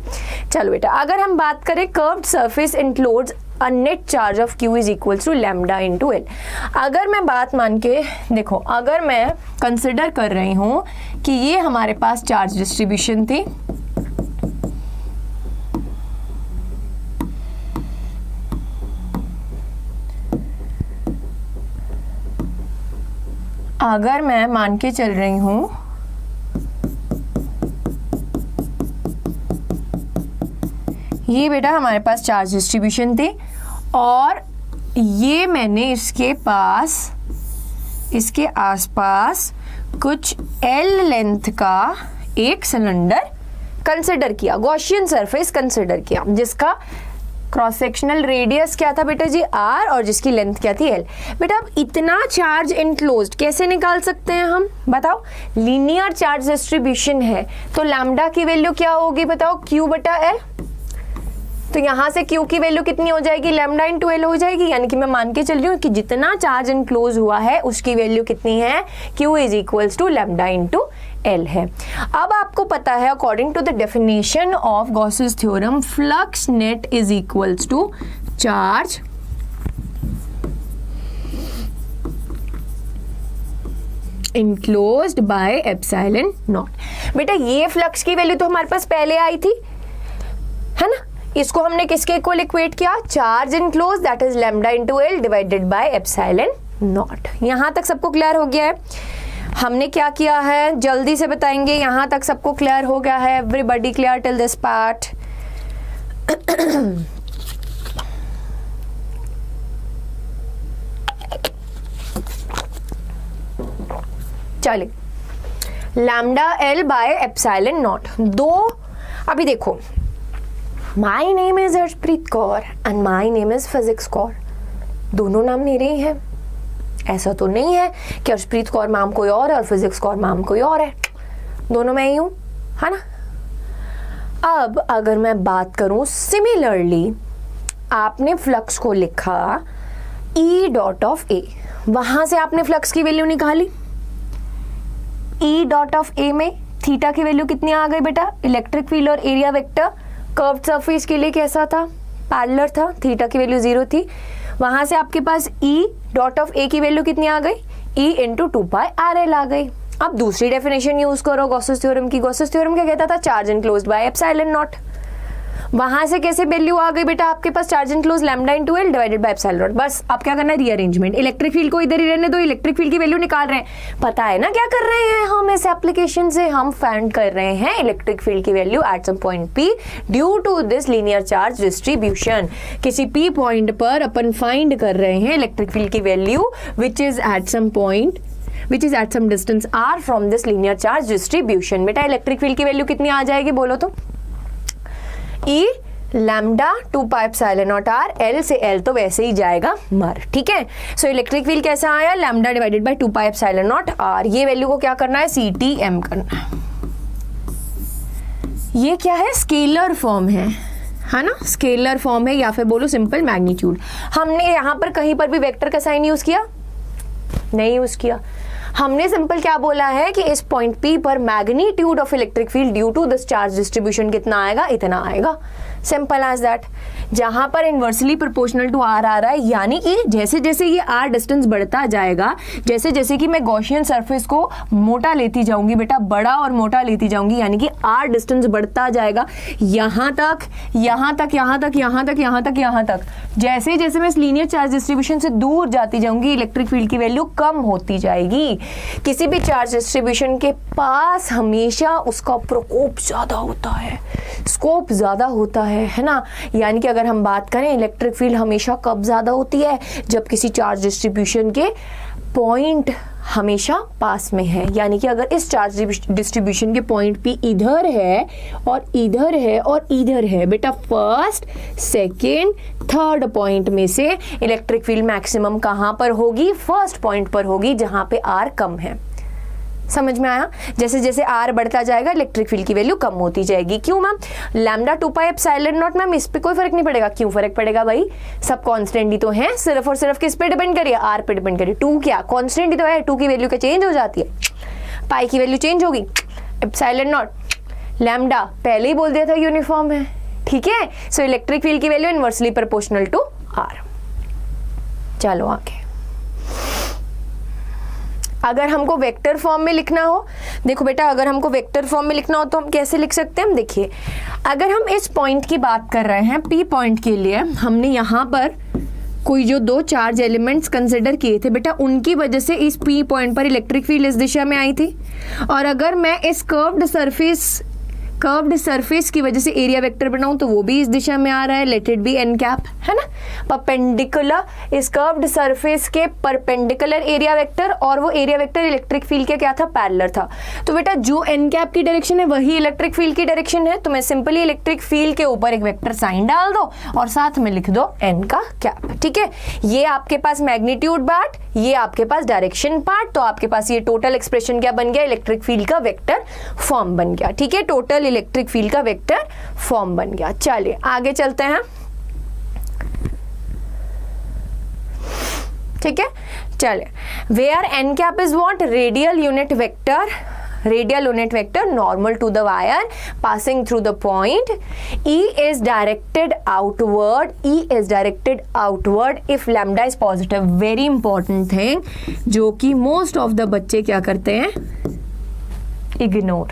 चलो बेटा, अगर हम बात करें curved surface encloses a net charge of Q is equals to lambda into L। अगर मैं बात मान के देखो, अगर मैं कंसिडर कर रही हूं कि ये हमारे पास चार्ज डिस्ट्रीब्यूशन थी, अगर मैं मान के चल रही हूं ये बेटा हमारे पास चार्ज डिस्ट्रीब्यूशन थी और ये मैंने इसके पास, इसके आसपास कुछ L लेंथ का एक सिलेंडर कंसिडर किया, गॉसियन सरफेस कंसिडर किया, जिसका क्रॉस सेक्शनल रेडियस क्या था बेटा जी r, और जिसकी लेंथ क्या थी l। बेटा अब इतना चार्ज इनक्लोज्ड कैसे निकाल सकते हैं हम, बताओ। लीनियर चार्ज डिस्ट्रीब्यूशन है तो लैम्डा की वैल्यू क्या होगी बताओ, q बटा l। तो यहाँ से q की वैल्यू कितनी हो जाएगी, लैम्डा इंटू एल हो जाएगी। यानी कि मैं मान के चल रही हूँ कि जितना चार्ज इनक्लोज हुआ है उसकी वैल्यू कितनी है, q is equals to lambda into L है। अब आपको पता है according to the definition of Gauss's theorem, flux net is equals to charge enclosed by epsilon naught. बेटा ये फ्लक्स की वैल्यू तो हमारे पास पहले आई थी, है ना। इसको हमने किसके इक्वल इक्वेट किया, charge enclose that is lambda into L divided by epsilon not. यहां तक सबको क्लियर हो गया है। हमने क्या किया है जल्दी से बताएंगे, यहां तक सबको क्लियर हो गया है, everybody clear till this part. चलिए, lambda L by epsilon naught दो। अभी देखो, my name is Harshpreet Kaur and my name is physics Kaur, दोनों नाम मेरे ही हैं। ऐसा तो नहीं है कि हर्षप्रीत कौर मैम कोई और है और फिजिक्स कौर मैम कोई और है, दोनों मैं ही हूं, है ना। अब अगर मैं बात करूं सिमिलरली, आपने फ्लक्स को लिखा ई डॉट ऑफ ए, वहां से आपने फ्लक्स की वैल्यू निकाली। ई डॉट ऑफ ए में थीटा की वैल्यू कितनी आ गई बेटा, इलेक्ट्रिक फील्ड और एरिया वेक्टर कर्व्ड सरफेस के लिए कैसा था, पैरेलल था, थीटा की वैल्यू 0 थी। वहां से आपके पास ई डॉट ऑफ ए की वैल्यू कितनी आ गई, E into 2 pi R L आ गई। अब दूसरी डेफिनेशन यूज करो गॉसेस थ्योरम की। गॉसेस थ्योरम क्या कहता था, charge enclosed by epsilon naught. वहां से कैसे वैल्यू आ गई बेटा आपके पास, charge enclosed lambda into L divided by epsilon naught. बस अब क्या करना है, रीअरेंजमेंट। इलेक्ट्रिक फील्ड को इधर ही रहने दो, इलेक्ट्रिक फील्ड की वैल्यू निकाल रहे हैं। पता है ना क्या कर रहे हैं हम, इस एप्लीकेशन से हम फाइंड कर रहे हैं इलेक्ट्रिक फील्ड की value at some point P due to this linear charge distribution. किसी P पॉइंट पर अपन फाइंड कर रहे हैं इलेक्ट्रिक फील्ड की value which is at some point which is at some distance r from this linear charge distribution। बेटा electric field की value कितनी आ जाएगी बोलो तो, E lambda 2 pi epsilon naught R, L से एल तो वैसे ही जाएगा मर, ठीक है। सो इलेक्ट्रिक फील्ड कैसा आया, lambda divided by 2 pi epsilon naught R. ये वैल्यू को क्या करना है, CTM करना है। ये क्या है, स्केलर फॉर्म है ना, स्केलर फॉर्म है या फिर बोलो सिंपल मैग्नीट्यूड। हमने यहाँ पर कहीं पर भी वेक्टर का साइन यूज किया नहीं, यूज किया। हमने सिंपल क्या बोला है कि इस पॉइंट P पर magnitude of electric field due to this charge distribution कितना आएगा, इतना आएगा, सिंपल एज दैट। जहां पर इनवर्सली प्रोपोर्शनल टू आर आ रहा है, यानी कि जैसे जैसे ये आर डिस्टेंस बढ़ता जाएगा, जैसे जैसे कि मैं गॉसियन सरफेस को मोटा लेती जाऊंगी बेटा, बड़ा और मोटा लेती जाऊंगी, यानी कि आर डिस्टेंस बढ़ता जाएगा यहां तक, यहां तक, यहां तक, यहां तक, यहां तक, यहां तक। जैसे जैसे मैं इस लीनियर चार्ज डिस्ट्रीब्यूशन से दूर जाती जाऊंगी, इलेक्ट्रिक फील्ड की वैल्यू कम होती जाएगी। किसी भी चार्ज डिस्ट्रीब्यूशन के पास हमेशा उसका प्रकोप ज्यादा होता है, स्कोप ज्यादा होता है ना। यानी कि अगर हम बात करें इलेक्ट्रिक फील्ड हमेशा कब ज्यादा होती है, जब किसी चार्ज डिस्ट्रीब्यूशन के पॉइंट हमेशा पास में है। यानी कि अगर इस चार्ज डिस्ट्रीब्यूशन के पॉइंट P इधर है और इधर है और इधर है बेटा, फर्स्ट सेकेंड थर्ड पॉइंट में से इलेक्ट्रिक फील्ड मैक्सिमम कहां पर होगी, फर्स्ट पॉइंट पर होगी जहां पे R कम है। समझ में आया। जैसे जैसे R बढ़ता जाएगा इलेक्ट्रिक फील्ड की वैल्यू कम होती जाएगी। क्यों ma'am, lambda 2 pi epsilon not ma'am, इस पे कोई फर्क नहीं पड़ेगा। क्यों फर्क पड़ेगा भाई, सब कांस्टेंट ही तो हैं, सिर्फ और सिर्फ किस पे डिपेंड करिए, R पे डिपेंड करिए। 2 क्या कांस्टेंट ही तो है, 2 की वैल्यू क्या चेंज हो जाती है, पाई की वैल्यू चेंज होगी, एप्सिलॉन नॉट लैम्डा पहले ही बोल दिया था यूनिफॉर्म है, ठीक है। सो इलेक्ट्रिक फील्ड की value inversely proportional to R। चलो आगे, अगर हमको वेक्टर फॉर्म में लिखना हो, देखो बेटा अगर हमको वेक्टर फॉर्म में लिखना हो तो हम कैसे लिख सकते हैं, हम देखिए अगर हम इस पॉइंट की बात कर रहे हैं P पॉइंट के लिए, हमने यहाँ पर कोई जो 2 चार्ज एलिमेंट्स कंसिडर किए थे बेटा, उनकी वजह से इस P पॉइंट पर इलेक्ट्रिक फील्ड इस दिशा में आई थी। और अगर मैं इस कर्व्ड सरफेस कर्व्ड सरफेस की वजह से एरिया वेक्टर बनाऊं तो वो भी इस दिशा में आ रहा है, let it be n cap, है ना। परपेंडिकुलर, इस कर्व्ड सरफेस के परपेंडिकुलर एरिया वेक्टर, और वो एरिया वेक्टर इलेक्ट्रिक फील्ड के क्या था, पैरेलल था। तो बेटा जो एन कैप की डायरेक्शन है वही इलेक्ट्रिक फील्ड की डायरेक्शन है, तो मैं सिंपली इलेक्ट्रिक फील्ड के ऊपर एक वेक्टर साइन डाल दो और साथ में लिख दो एन का कैप, ठीक है। ये आपके पास मैग्नीट्यूड पार्ट, ये आपके पास डायरेक्शन पार्ट, तो आपके पास ये टोटल एक्सप्रेशन क्या बन गया, इलेक्ट्रिक फील्ड का वेक्टर फॉर्म बन गया, ठीक है। टोटल इलेक्ट्रिक फील्ड का वेक्टर फॉर्म बन गया। चलिए आगे चलते हैं, ठीक है। चलिए, where n cap is what, radial unit vector, radial unit vector normal to the wire passing through the point. E is directed outward, E is directed outward if lambda is positive. Very important thing जो कि most of the बच्चे क्या करते हैं, ignore.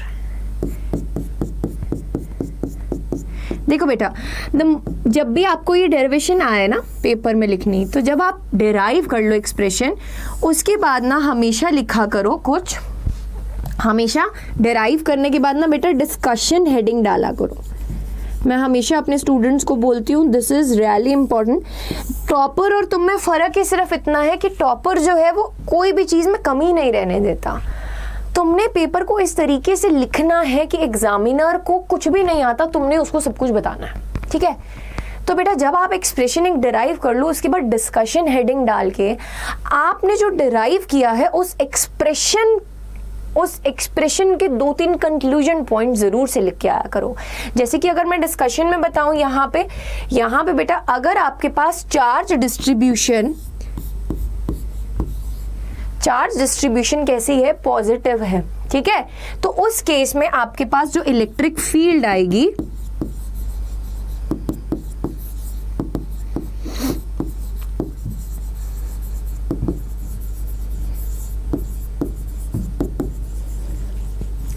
देखो बेटा, जब भी आपको ये डेरिवेशन आए ना पेपर में लिखनी, तो जब आप डेराइव कर लो एक्सप्रेशन, उसके बाद ना हमेशा लिखा करो कुछ, हमेशा डेराइव करने के बाद ना बेटा डिस्कशन हेडिंग डाला करो। मैं हमेशा अपने स्टूडेंट्स को बोलती हूँ, this is really important. Topper और तुम में फ़र्क ही सिर्फ इतना है कि टॉपर जो है वो कोई भी चीज़ में कमी नहीं रहने देता। तुमने पेपर को इस तरीके से लिखना है कि एग्जामिनर को कुछ भी नहीं आता, तुमने उसको सब कुछ बताना है, ठीक है। तो बेटा जब आप एक्सप्रेशन एक डिराइव कर लो, उसके बाद डिस्कशन हेडिंग डाल के आपने जो डिराइव किया है उस एक्सप्रेशन के 2-3 कंक्लूजन पॉइंट जरूर से लिख के आया करो। जैसे कि अगर मैं डिस्कशन में बताऊं, यहाँ पे बेटा अगर आपके पास चार्ज डिस्ट्रीब्यूशन कैसी है, पॉजिटिव है, ठीक है, तो उस केस में आपके पास जो इलेक्ट्रिक फील्ड आएगी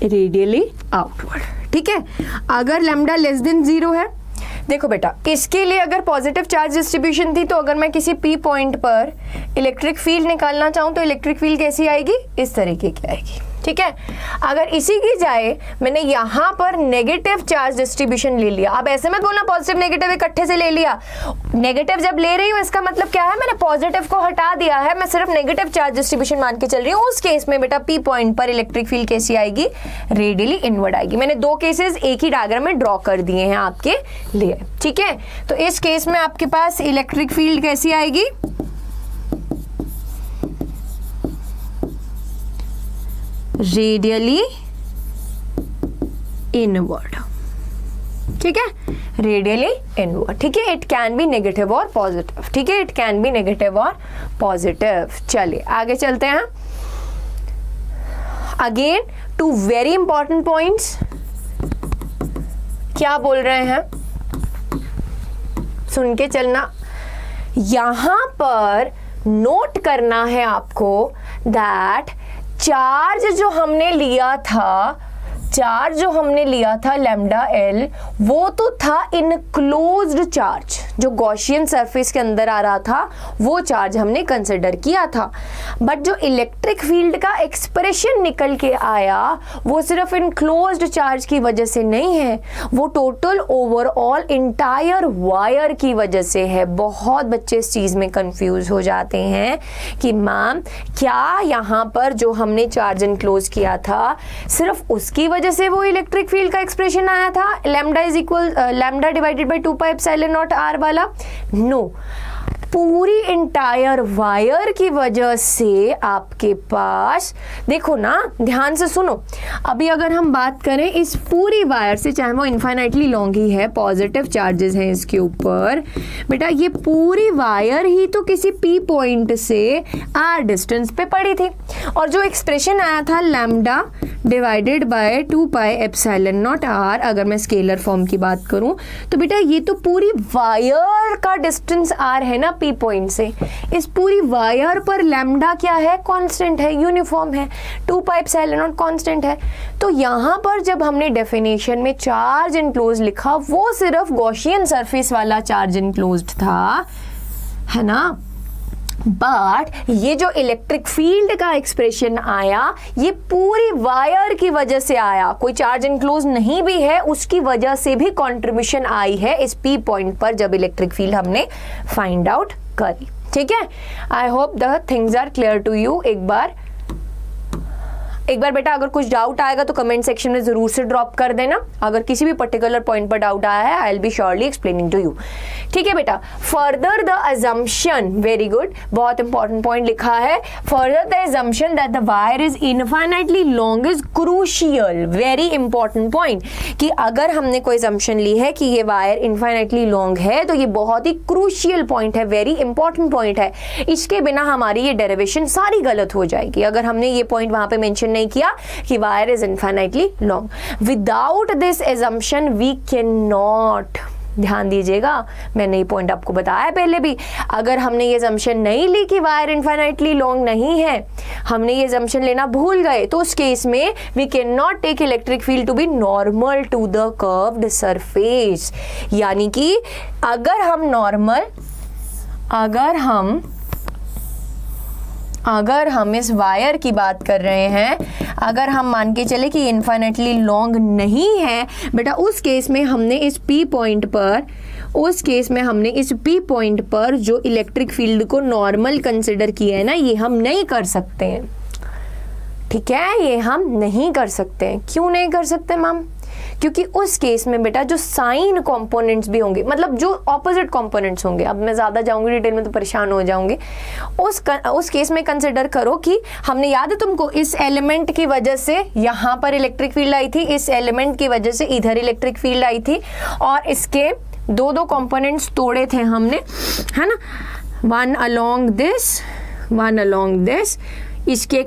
रेडियली आउटवर्ड, ठीक है। अगर लैम्डा लेस देन 0 है, देखो बेटा इसके लिए अगर पॉजिटिव चार्ज डिस्ट्रीब्यूशन थी, तो अगर मैं किसी पी पॉइंट पर इलेक्ट्रिक फील्ड निकालना चाहूँ तो इलेक्ट्रिक फील्ड कैसी आएगी, इस तरीके की आएगी, ठीक है। अगर इसी की जाए मैंने यहाँ पर नेगेटिव चार्ज डिस्ट्रीब्यूशन ले लिया, अब ऐसे मत बोलना पॉजिटिव नेगेटिव इकट्ठे से ले लिया। नेगेटिव जब ले रही हूँ इसका मतलब क्या है, मैंने पॉजिटिव को हटा दिया है, मैं सिर्फ नेगेटिव चार्ज डिस्ट्रीब्यूशन मान के चल रही हूँ। उस केस में बेटा पी पॉइंट पर इलेक्ट्रिक फील्ड कैसी आएगी, रेडियली इनवर्ड आएगी। मैंने 2 केसेस एक ही डायग्राम में ड्रॉ कर दिए हैं आपके लिए, ठीक है। तो इस केस में आपके पास इलेक्ट्रिक फील्ड कैसी आएगी, रेडियली इनवर्ड, ठीक है, रेडियली इनवर्ड, ठीक है। इट कैन बी नेगेटिव और पॉजिटिव, ठीक है, इट कैन बी नेगेटिव और पॉजिटिव। चलिए आगे चलते हैं। अगेन 2 वेरी इंपॉर्टेंट पॉइंट्स, क्या बोल रहे हैं सुन के चलना। यहां पर नोट करना है आपको दैट चार्ज जो हमने लिया था लैम्डा एल, वो तो था इनक्लोज्ड चार्ज, जो गॉसियन सरफेस के अंदर आ रहा था वो चार्ज हमने कंसिडर किया था। बट जो इलेक्ट्रिक फील्ड का एक्सप्रेशन निकल के आया वो सिर्फ इनक्लोज्ड चार्ज की वजह से नहीं है, वो टोटल ओवरऑल इंटायर वायर की वजह से है। बहुत बच्चे इस चीज में कंफ्यूज हो जाते हैं कि मैम क्या यहाँ पर जो हमने चार्ज इनक्लोज किया था सिर्फ उसकी वजह से वो इलेक्ट्रिक फील्ड का एक्सप्रेशन आया था, lambda divided by 2 pi epsilon naught R वाला? नो, पूरी इंटायर वायर की वजह से आपके पास, देखो ना ध्यान से सुनो, अभी अगर हम बात करें इस पूरी वायर से, चाहे वो इनफाइनाइटली लॉन्ग ही है, पॉजिटिव चार्जेस हैं इसके ऊपर, बेटा ये पूरी वायर ही तो किसी पी पॉइंट से आर डिस्टेंस पे पड़ी थी, और जो एक्सप्रेशन आया था lambda divided by 2 pi epsilon naught R, अगर मैं स्केलर फॉर्म की बात करूं तो बेटा ये तो पूरी वायर का डिस्टेंस आर है ना पी पॉइंट से, इस पूरी वायर पर लैम्डा क्या है, कांस्टेंट है, यूनिफॉर्म है, 2 पाई एप्सिलॉन नॉट कांस्टेंट है। तो यहाँ पर जब हमने डेफिनेशन में चार्ज इनक्लोज लिखा वो सिर्फ गॉसियन सरफेस वाला चार्ज इनक्लोज्ड था, है ना। बट ये जो इलेक्ट्रिक फील्ड का एक्सप्रेशन आया ये पूरी वायर की वजह से आया, कोई चार्ज इनक्लोज नहीं भी है उसकी वजह से भी कंट्रीब्यूशन आई है इस पी पॉइंट पर जब इलेक्ट्रिक फील्ड हमने फाइंड आउट करी। ठीक है, I hope the things are clear to you. एक बार बेटा अगर कुछ डाउट आएगा तो कमेंट सेक्शन में जरूर से ड्रॉप कर देना। अगर किसी भी पर्टिकुलर पॉइंट पर डाउट आया है I will be surely explaining to you. ठीक है बेटा, further the assumption, very good, बहुत इंपॉर्टेंट पॉइंट लिखा है। Further the assumption that the wire is infinitely long is crucial, very important point, कि अगर हमने कोई अजम्पशन ली है कि ये वायर इनफाइनाइटली लॉन्ग है तो ये बहुत ही क्रूशियल पॉइंट है, वेरी इंपॉर्टेंट पॉइंट है। इसके बिना हमारी ये डेरिवेशन सारी गलत हो जाएगी अगर हमने ये पॉइंट वहां पे मेंशन नहीं किया कि wire is infinitely long. Without this assumption we can not, ध्यान दीजिएगा मैंने ये पॉइंट आपको बताया पहले भी, अगर हमने ये assumption नहीं ली कि वायर इनफाइनाइटली लॉन्ग नहीं है, हमने ये assumption लेना भूल गए, तो उस केस में we can not take electric field to be normal to the curved surface. यानी कि अगर हम इस वायर की बात कर रहे हैं, अगर हम मान के चले कि इनफाइनाइटली लॉन्ग नहीं है बेटा, उस केस में हमने इस पी पॉइंट पर जो इलेक्ट्रिक फील्ड को नॉर्मल कंसिडर किया है ना, ये हम नहीं कर सकते हैं। ठीक है, ये हम नहीं कर सकते हैं। क्यों नहीं कर सकते मैम? क्योंकि उस केस में बेटा जो साइन कंपोनेंट्स भी होंगे, मतलब जो ऑपोजिट कंपोनेंट्स होंगे, अब मैं ज़्यादा जाऊंगी डिटेल में तो परेशान हो जाऊंगे, उस केस में कंसिडर करो कि हमने, याद है तुमको, इस एलिमेंट की वजह से यहाँ पर इलेक्ट्रिक फील्ड आई थी, इस एलिमेंट की वजह से इधर इलेक्ट्रिक फील्ड आई थी, और इसके दो कंपोनेंट्स तोड़े थे हमने, है ना, वन अलोंग दिस, इसके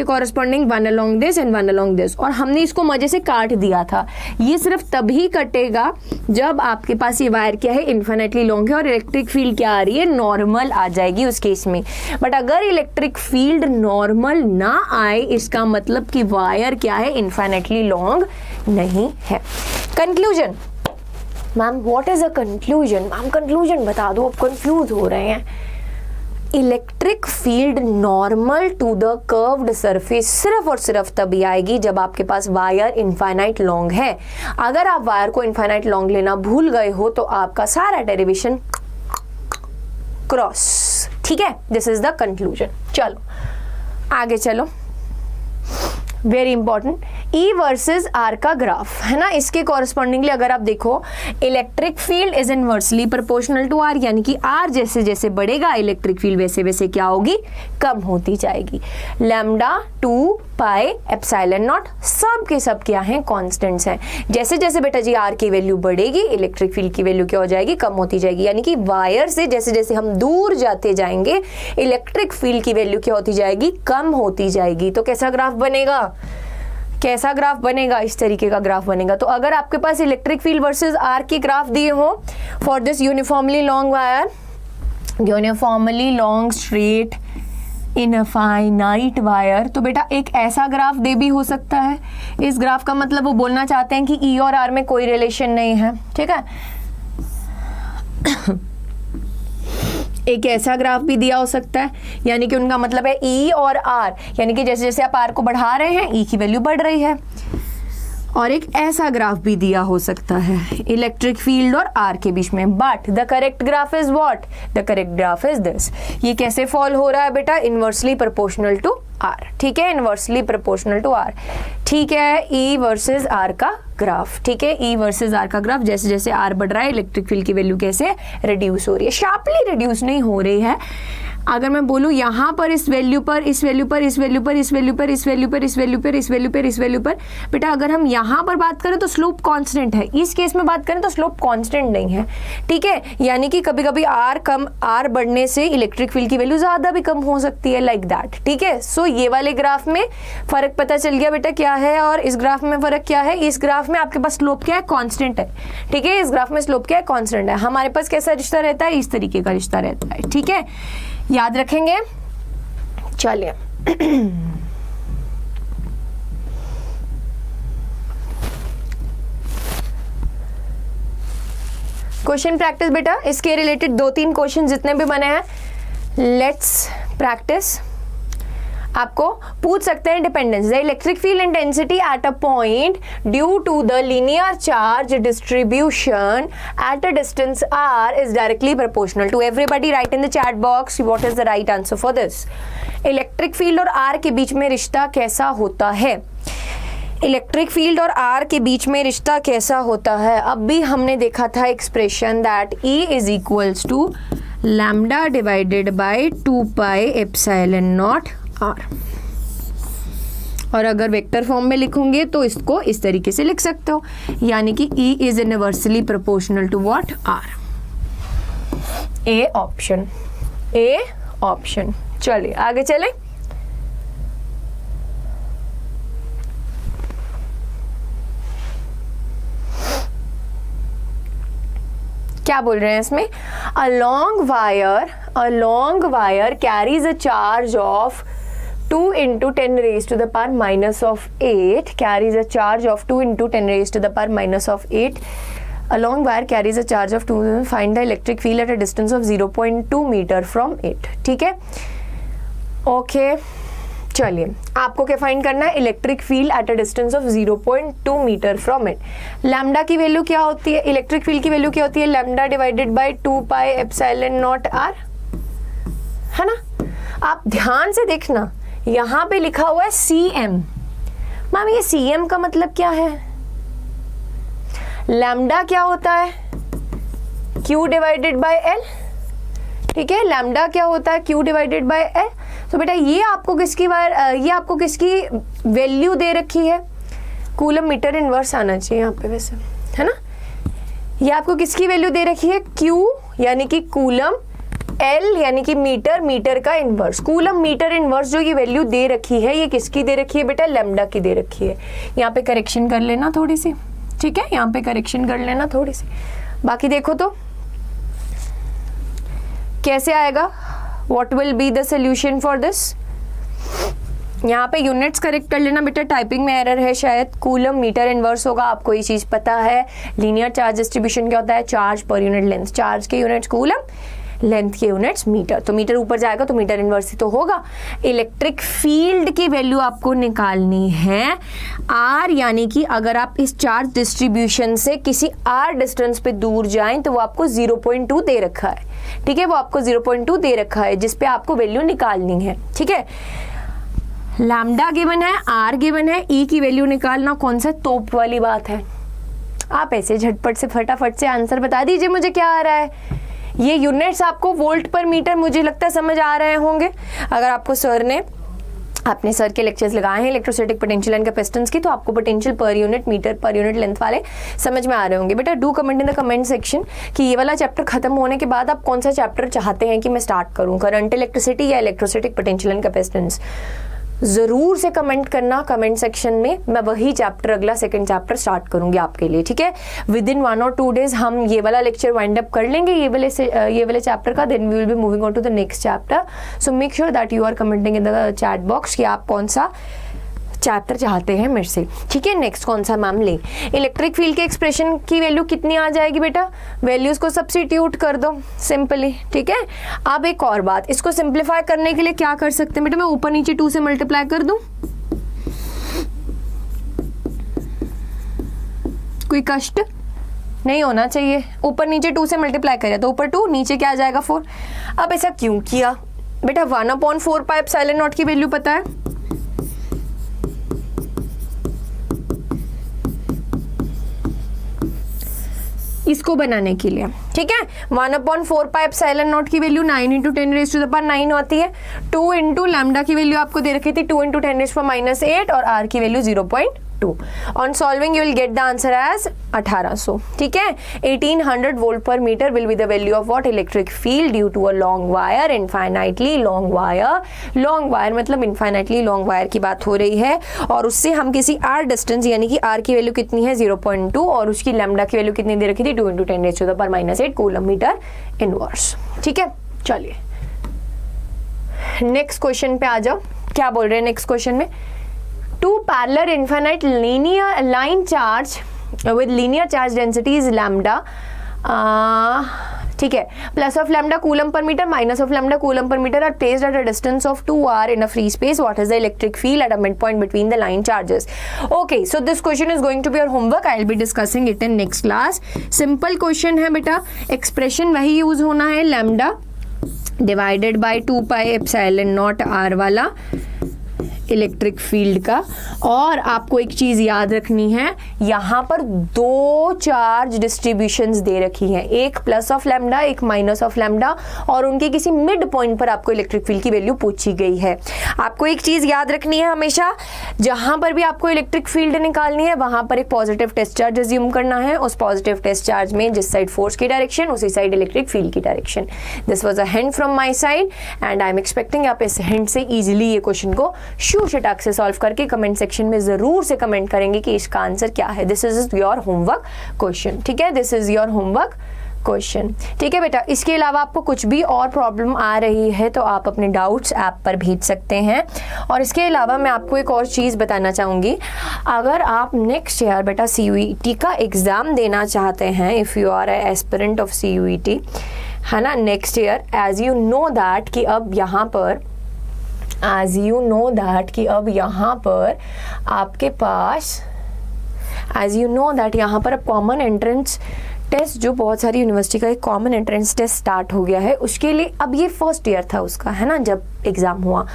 corresponding one along this and one along this, और हमने इसको मजे से काट दिया था। ये सिर्फ तभी कटेगा जब आपके पास ये वायर क्या है, इन्फिनिटली लॉन्ग है, और इलेक्ट्रिक फील्ड क्या आ रही है, नॉर्मल आ जाएगी उस केस में। बट अगर इलेक्ट्रिक फील्ड नॉर्मल ना आए, इसका मतलब कि वायर क्या है, इन्फिनिटली लॉन्ग नहीं है। Conclusion ma'am, what is a conclusion? Ma'am conclusion बता दो, अब कंफ्यूज हो रहे हैं। Electric field normal to the curved surface सिर्फ और सिर्फ तभी आएगी जब आपके पास वायर इनफाइनाइट लॉन्ग है। अगर आप वायर को इनफाइनाइट लॉन्ग लेना भूल गए हो तो आपका सारा डेरिवेशन क्रॉस। ठीक है, दिस इज द कंक्लूजन। चलो आगे चलो, very important, E versus R का ग्राफ है ना, इसके कॉरस्पॉन्डिंगली अगर आप देखो, electric field is inversely proportional to R, यानी कि आर जैसे जैसे बढ़ेगा इलेक्ट्रिक फील्ड वैसे वैसे क्या होगी, कम होती जाएगी। लैम्डा 2 पाई एप्सिलॉन नॉट, सब के सब क्या हैं, कांस्टेंट्स हैं। जैसे जैसे बेटा जी आर की वैल्यू बढ़ेगी, इलेक्ट्रिक फील्ड की वैल्यू क्या हो जाएगी, कम होती जाएगी। यानी कि वायर से जैसे जैसे हम दूर जाते जाएंगे, इलेक्ट्रिक फील्ड की वैल्यू क्या होती जाएगी, कम होती जाएगी। तो कैसा ग्राफ बनेगा, कैसा ग्राफ बनेगा, इस तरीके का ग्राफ बनेगा। तो अगर आपके पास इलेक्ट्रिक फील्ड वर्सेस आर के ग्राफ दिए हो for this uniformly long wire, uniformly long straight infinite wire, तो बेटा एक ऐसा ग्राफ दे भी हो सकता है। इस ग्राफ का मतलब वो बोलना चाहते हैं कि ई और आर में कोई रिलेशन नहीं है। ठीक है, एक ऐसा ग्राफ भी दिया हो सकता है, यानी कि उनका मतलब है ई और आर, यानी कि जैसे जैसे आप आर को बढ़ा रहे हैं ई की वैल्यू बढ़ रही है। और एक ऐसा ग्राफ भी दिया हो सकता है इलेक्ट्रिक फील्ड और आर के बीच में। But the correct graph is what, the correct graph is this. ये कैसे फॉल हो रहा है बेटा, इनवर्सली प्रोपोर्शनल टू आर। ठीक है, इनवर्सली प्रोपोर्शनल टू आर। ठीक है, ई वर्सेस आर का ग्राफ। ठीक है, ई वर्सेस आर का ग्राफ, जैसे जैसे आर बढ़ रहा है इलेक्ट्रिक फील्ड की वैल्यू कैसे रिड्यूस हो रही है, शार्पली रिड्यूस नहीं हो रही है। अगर मैं बोलूँ यहाँ पर इस वैल्यू पर, इस वैल्यू पर, इस वैल्यू पर, इस वैल्यू पर, इस वैल्यू पर, इस वैल्यू पर, इस वैल्यू पर, इस वैल्यू पर, बेटा अगर हम यहाँ पर बात करें तो स्लोप कांस्टेंट है, इस केस में बात करें तो स्लोप कांस्टेंट नहीं है। ठीक है, यानी कि कभी कभी आर बढ़ने से इलेक्ट्रिक फील्ड की वैल्यू ज्यादा भी कम हो सकती है, लाइक दैट। ठीक है, सो ये वाले ग्राफ में फर्क पता चल गया बेटा क्या है, और इस ग्राफ में फर्क क्या है। इस ग्राफ में आपके पास स्लोप क्या है, कांस्टेंट है। ठीक है, इस ग्राफ में स्लोप क्या है, कांस्टेंट है। हमारे पास कैसा रिश्ता रहता है, इस तरीके का रिश्ता रहता है। ठीक है, याद रखेंगे। चलिए क्वेश्चन प्रैक्टिस बेटा, इसके रिलेटेड 2-3 क्वेश्चन जितने भी बने हैं लेट्स प्रैक्टिस। आपको पूछ सकते हैं dependence, the electric field intensity at a point due to the linear charge distribution at a distance r is directly proportional to. Everybody write in the chat box what is the right answer for this. Electric field और r के बीच में रिश्ता कैसा होता है? Electric field और r के बीच में रिश्ता कैसा होता है? अब भी हमने देखा था expression that E is equals to lambda divided by 2 pi epsilon naught r। और अगर वेक्टर फॉर्म में लिखोगे तो इसको इस तरीके से लिख सकते हो, यानी कि E is inversely proportional to what? r। A option, A option. चलिए आगे चले। क्या बोल रहे हैं इसमें? A long wire carries a charge of 2 into 10 raised to the power minus of 8 carries a charge of 2 into 10 raised to the power minus of 8. A long wire carries a charge of 2. Find the electric field at a distance of 0.2 meter from it. ठीक है, okay. चलिए आपको क्या find करना है? Electric field at a distance of 0.2 metre from it. Lambda की value क्या होती है? इलेक्ट्रिक फील्ड की वैल्यू क्या होती है? Lambda divided by 2 pi epsilon naught r, है ना? आप ध्यान से देखना, यहाँ पे लिखा हुआ है cm। मैम ये cm का मतलब क्या है? लैम्डा क्या होता है? q divided by l। ठीक है, लैम्डा क्या होता है? q divided by l। तो बेटा ये आपको किसकी वैल्यू दे रखी है? कूलम मीटर इनवर्स आना चाहिए यहाँ पे वैसे, है ना? ये आपको किसकी वैल्यू दे रखी है? q यानी कि कूलम, L यानी कि मीटर का इनवर्स। कूलम मीटर इनवर्स जो ये वैल्यू दे रखी है, ये किसकी दे रखी है बेटा? लैम्डा की दे रखी है। यहाँ पे करेक्शन कर लेना थोड़ी सी, ठीक है, यहाँ पे करेक्शन कर लेना थोड़ी सी। बाकी देखो तो कैसे आएगा? What will be the solution for this? यहाँ पे यूनिट्स करेक्ट कर लेना बेटा, टाइपिंग में एरर है शायद। कूलम मीटर इनवर्स होगा, आपको ये चीज पता है। लीनियर चार्ज डिस्ट्रीब्यूशन क्या होता है? चार्ज पर यूनिट लेंथ। चार्ज के यूनिट्स कूलम, लेंथ के यूनिट्स मीटर। तो मीटर ऊपर जाएगा तो मीटर इनवर्स ही तो होगा। इलेक्ट्रिक फील्ड की वैल्यू आपको निकालनी है r, यानी कि अगर आप इस चार्ज डिस्ट्रीब्यूशन से किसी r डिस्टेंस पे दूर जाएं तो वो आपको 0.2 दे रखा है। ठीक है, वो आपको 0.2 दे रखा है जिसपे आपको वैल्यू निकालनी है। ठीक है, लैम्डा गिवन है, r गिवन है, e की वैल्यू निकालना कौन सा तोप वाली बात है? आप ऐसे झटपट से फटाफट से आंसर बता दीजिए मुझे क्या आ रहा है। ये यूनिट्स आपको वोल्ट पर मीटर मुझे लगता है समझ आ रहे होंगे। अगर आपको सर ने, आपने सर के लेक्चर्स लगाए हैं इलेक्ट्रोस्टैटिक पोटेंशियल एंड कैपेसिटेंस की, तो आपको पोटेंशियल पर यूनिट, मीटर पर यूनिट लेंथ वाले समझ में आ रहे होंगे। बेटा do comment in the comment section कि ये वाला चैप्टर खत्म होने के बाद आप कौन सा चैप्टर चाहते हैं कि मैं स्टार्ट करूं, करंट इलेक्ट्रिसिटी या इलेक्ट्रोस्टैटिक पोटेंशियल एंड कैपेसिटेंस। जरूर से कमेंट करना कमेंट सेक्शन में, मैं वही चैप्टर, अगला सेकंड चैप्टर स्टार्ट करूंगी आपके लिए। ठीक है, विद इन 1 और 2 डेज हम ये वाला लेक्चर वाइंड अप कर लेंगे ये वाले चैप्टर का। Then we will be moving on to the next chapter. So make sure that you are commenting in the chat box कि आप कौन सा चैप्टर चाहते हैं मेरे से। ठीक है, नेक्स्ट कौन सा मैम ले? इलेक्ट्रिक फील्ड के एक्सप्रेशन की वैल्यू कितनी आ जाएगी बेटा? वैल्यूज को सब्स्टिट्यूट कर दो सिंपली। ठीक है, अब एक और बात, इसको सिंप्लीफाई करने के लिए क्या कर सकते हैं बेटा? मैं ऊपर नीचे 2 से मल्टीप्लाई कर दूं, कोई कष्ट नहीं होना चाहिए। ऊपर नीचे 2 से मल्टीप्लाई करें तो ऊपर 2, नीचे क्या आ जाएगा 4। अब ऐसा क्यों किया बेटा? 1/4 पाई एप्सिलॉन नॉट की वैल्यू पता है, इसको बनाने के लिए। ठीक है, 1/4 पाई एप्सिलॉन नॉट की value 9 × 10 raised to the power 9 आती है। 2 × लैम्डा की वैल्यू आपको दे रखी थी 2 × 10 raised to the power -8 और r की value 0.2। On solving you will get the answer as 1800। ठीक है, 1800 volt per metre will be the value of what? Electric field due to a long wire, infinitely long wire. Long wire मतलब infinitely long wire की बात हो रही है, और उससे हम किसी r डिस्टेंस, यानी कि r की वैल्यू कितनी है 0.2 और उसकी लैम्डा की वैल्यू कितनी दे रखी थी 2 × 10 raised to the power -8 coulomb metre inverse. ठीक है, चलिए नेक्स्ट क्वेश्चन पे आ जाओ। क्या बोल रहे हैं नेक्स्ट क्वेश्चन में? 2 parallel infinite linear line charge with linear charge density is lambda। ठीक है, plus of lambda coulomb per metre, minus of lambda coulomb per metre are placed at a distance of 2r in a free space. What is the electric field at a midpoint between the line charges? Okay, so this question is going to be your homework. I'll be discussing it in next class. Simple question है बेटा, expression वही use होना है, lambda divided by 2 pi epsilon naught r वाला electric field का। और आपको एक चीज याद रखनी है, यहाँ पर दो चार्ज डिस्ट्रीब्यूशंस दे रखी हैं, एक प्लस ऑफ लैम्डा, एक माइनस ऑफ लैम्डा, और उनके किसी मिड पॉइंट पर आपको इलेक्ट्रिक फील्ड की वैल्यू पूछी गई है। आपको एक चीज याद रखनी है हमेशा, जहां पर भी आपको इलेक्ट्रिक फील्ड निकालनी है वहां पर एक पॉजिटिव टेस्ट चार्ज अज्यूम करना है, उस पॉजिटिव टेस्ट चार्ज में जिस साइड फोर्स की डायरेक्शन उसी साइड इलेक्ट्रिक फील्ड की direction. This was a hint from my side and I am expecting आप इस हिंट से इजीली ये क्वेश्चन को शटाक से सॉल्व करके कमेंट सेक्शन में जरूर से कमेंट करेंगे कि इसका आंसर क्या है। This is your homework question, ठीक है, this is your homework question, ठीक है बेटा। इसके अलावा आपको कुछ भी और प्रॉब्लम आ रही है तो आप अपने डाउट्स ऐप पर भेज सकते हैं। और इसके अलावा मैं आपको एक और चीज़ बताना चाहूँगी, अगर आप नेक्स्ट ईयर बेटा CUET का एग्ज़ाम देना चाहते हैं, if you are a aspirant of CUET, है ना, next year, as you know that कि अब यहाँ पर आपके पास यहाँ पर अब कॉमन एंट्रेंस टेस्ट, जो बहुत सारी यूनिवर्सिटी का एक कॉमन एंट्रेंस टेस्ट स्टार्ट हो गया है, उसके लिए अब ये फर्स्ट ईयर था उसका, है ना, जब एग्ज़ाम हुआ।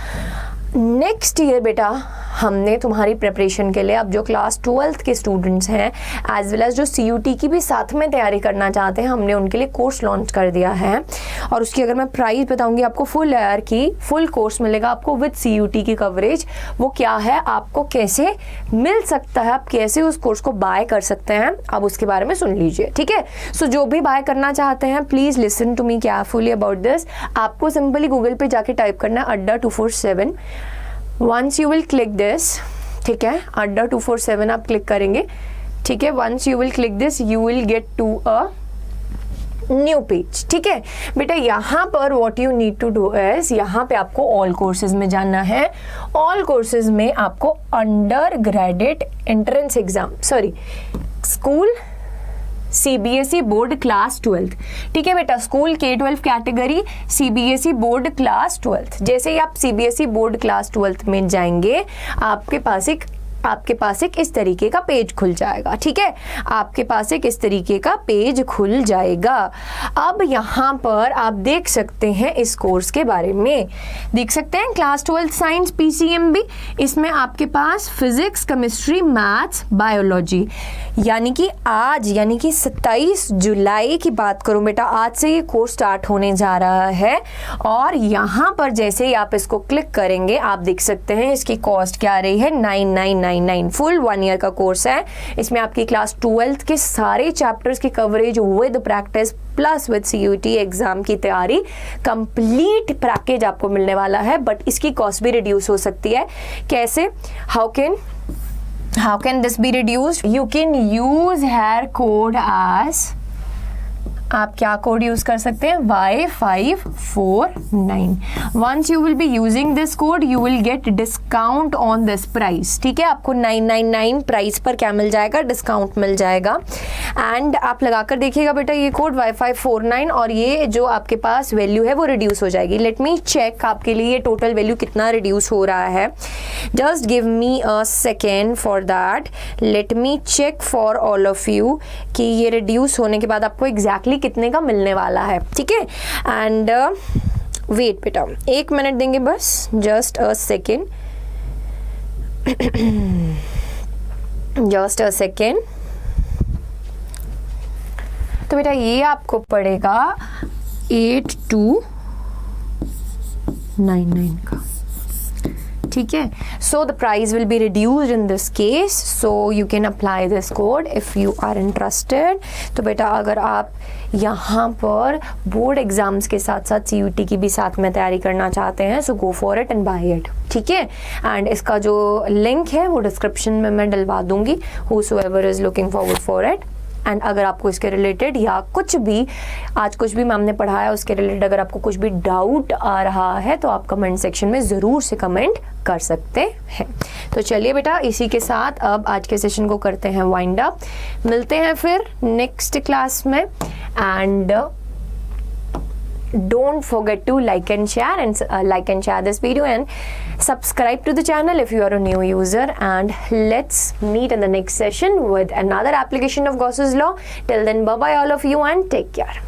नेक्स्ट ईयर बेटा हमने तुम्हारी प्रिपरेशन के लिए अब जो क्लास 12th के स्टूडेंट्स हैं एज वेल एज जो CUT की भी साथ में तैयारी करना चाहते हैं, हमने उनके लिए कोर्स लॉन्च कर दिया है। और उसकी अगर मैं प्राइस बताऊंगी आपको, फुल ईयर की फुल कोर्स मिलेगा आपको विद CUT की कवरेज। वो क्या है, आपको कैसे मिल सकता है, आप कैसे उस कोर्स को बाय कर सकते हैं, अब उसके बारे में सुन लीजिए, ठीक है। सो जो भी बाय करना चाहते हैं please listen to me carefully about this. आपको सिंपली गूगल पे जाके टाइप करना है Adda 247। Once you will click this, ठीक है, अड्डा 247 आप क्लिक करेंगे, ठीक है। Once you will click this you will get to a new page, ठीक है बेटा। यहाँ पर what you need to do is, यहाँ पे आपको ऑल कोर्सेज में जाना है। ऑल कोर्सेज में आपको under graduate entrance exam, sorry, school CBSE board class 12th, ठीक है बेटा, school K-12 category CBSE board class 12th। जैसे ही आप CBSE बोर्ड क्लास 12th में जाएंगे आपके पास एक इस तरीके का पेज खुल जाएगा, ठीक है, आपके पास एक इस तरीके का पेज खुल जाएगा। अब यहाँ पर आप देख सकते हैं इस कोर्स के बारे में, देख सकते हैं क्लास 12th साइंस PCMB, इसमें आपके पास फिजिक्स, केमिस्ट्री, मैथ्स, बायोलॉजी, यानी कि आज 27 जुलाई की बात करूं बेटा, आज से ये कोर्स स्टार्ट होने जा रहा है। और यहाँ पर जैसे ही आप इसको क्लिक करेंगे आप देख सकते हैं इसकी कॉस्ट क्या आ रही है, 9999। फुल 1 ईयर का कोर्स है। इसमें आपकी क्लास 12th के सारे चैप्टर्स की coverage with practice plus with CUT exam की तैयारी, कंप्लीट पैकेज आपको मिलने वाला है। बट इसकी कॉस्ट भी रिड्यूस हो सकती है। कैसे, how can this be reduced? You can use here code as, आप क्या कोड यूज कर सकते हैं, Y549। Once you will be using this code you will get discount on this price, ठीक है। आपको 999 प्राइस पर क्या मिल जाएगा, डिस्काउंट मिल जाएगा। एंड आप लगाकर देखिएगा बेटा ये कोड Y549 और ये जो आपके पास वैल्यू है वो रिड्यूस हो जाएगी। लेट मी चेक आपके लिए ये टोटल वैल्यू कितना रिड्यूस हो रहा है। Just give me a second for that, let me check for all of you कि ये रिड्यूस होने के बाद आपको एग्जैक्टली कितने का मिलने वाला है, ठीक है। एंड वेट बेटा, 1 मिनट देंगे बस, just a second, just a second. तो बेटा ये आपको पड़ेगा 8299 का, ठीक है। So the price will be reduced in this case, so you can apply this code if you are interested. तो बेटा अगर आप यहाँ पर बोर्ड एग्जाम्स के साथ साथ CUT की भी साथ में तैयारी करना चाहते हैं, so go for it and buy it, ठीक है। एंड इसका जो लिंक है वो डिस्क्रिप्शन में मैं डलवा दूंगी, whosoever is looking forward for it. And अगर आपको इसके रिलेटेड या कुछ भी आज कुछ भी मैम ने पढ़ाया उसके रिलेटेड अगर आपको कुछ भी डाउट आ रहा है तो आप कमेंट सेक्शन में ज़रूर से कमेंट कर सकते हैं। तो चलिए बेटा इसी के साथ अब आज के सेशन को करते हैं वाइंड अप। मिलते हैं फिर नेक्स्ट क्लास में and don't forget to like and share this video and subscribe to the channel if you are a new user, and let's meet in the next session with another application of Gauss's law. Till then, bye bye all of you and take care.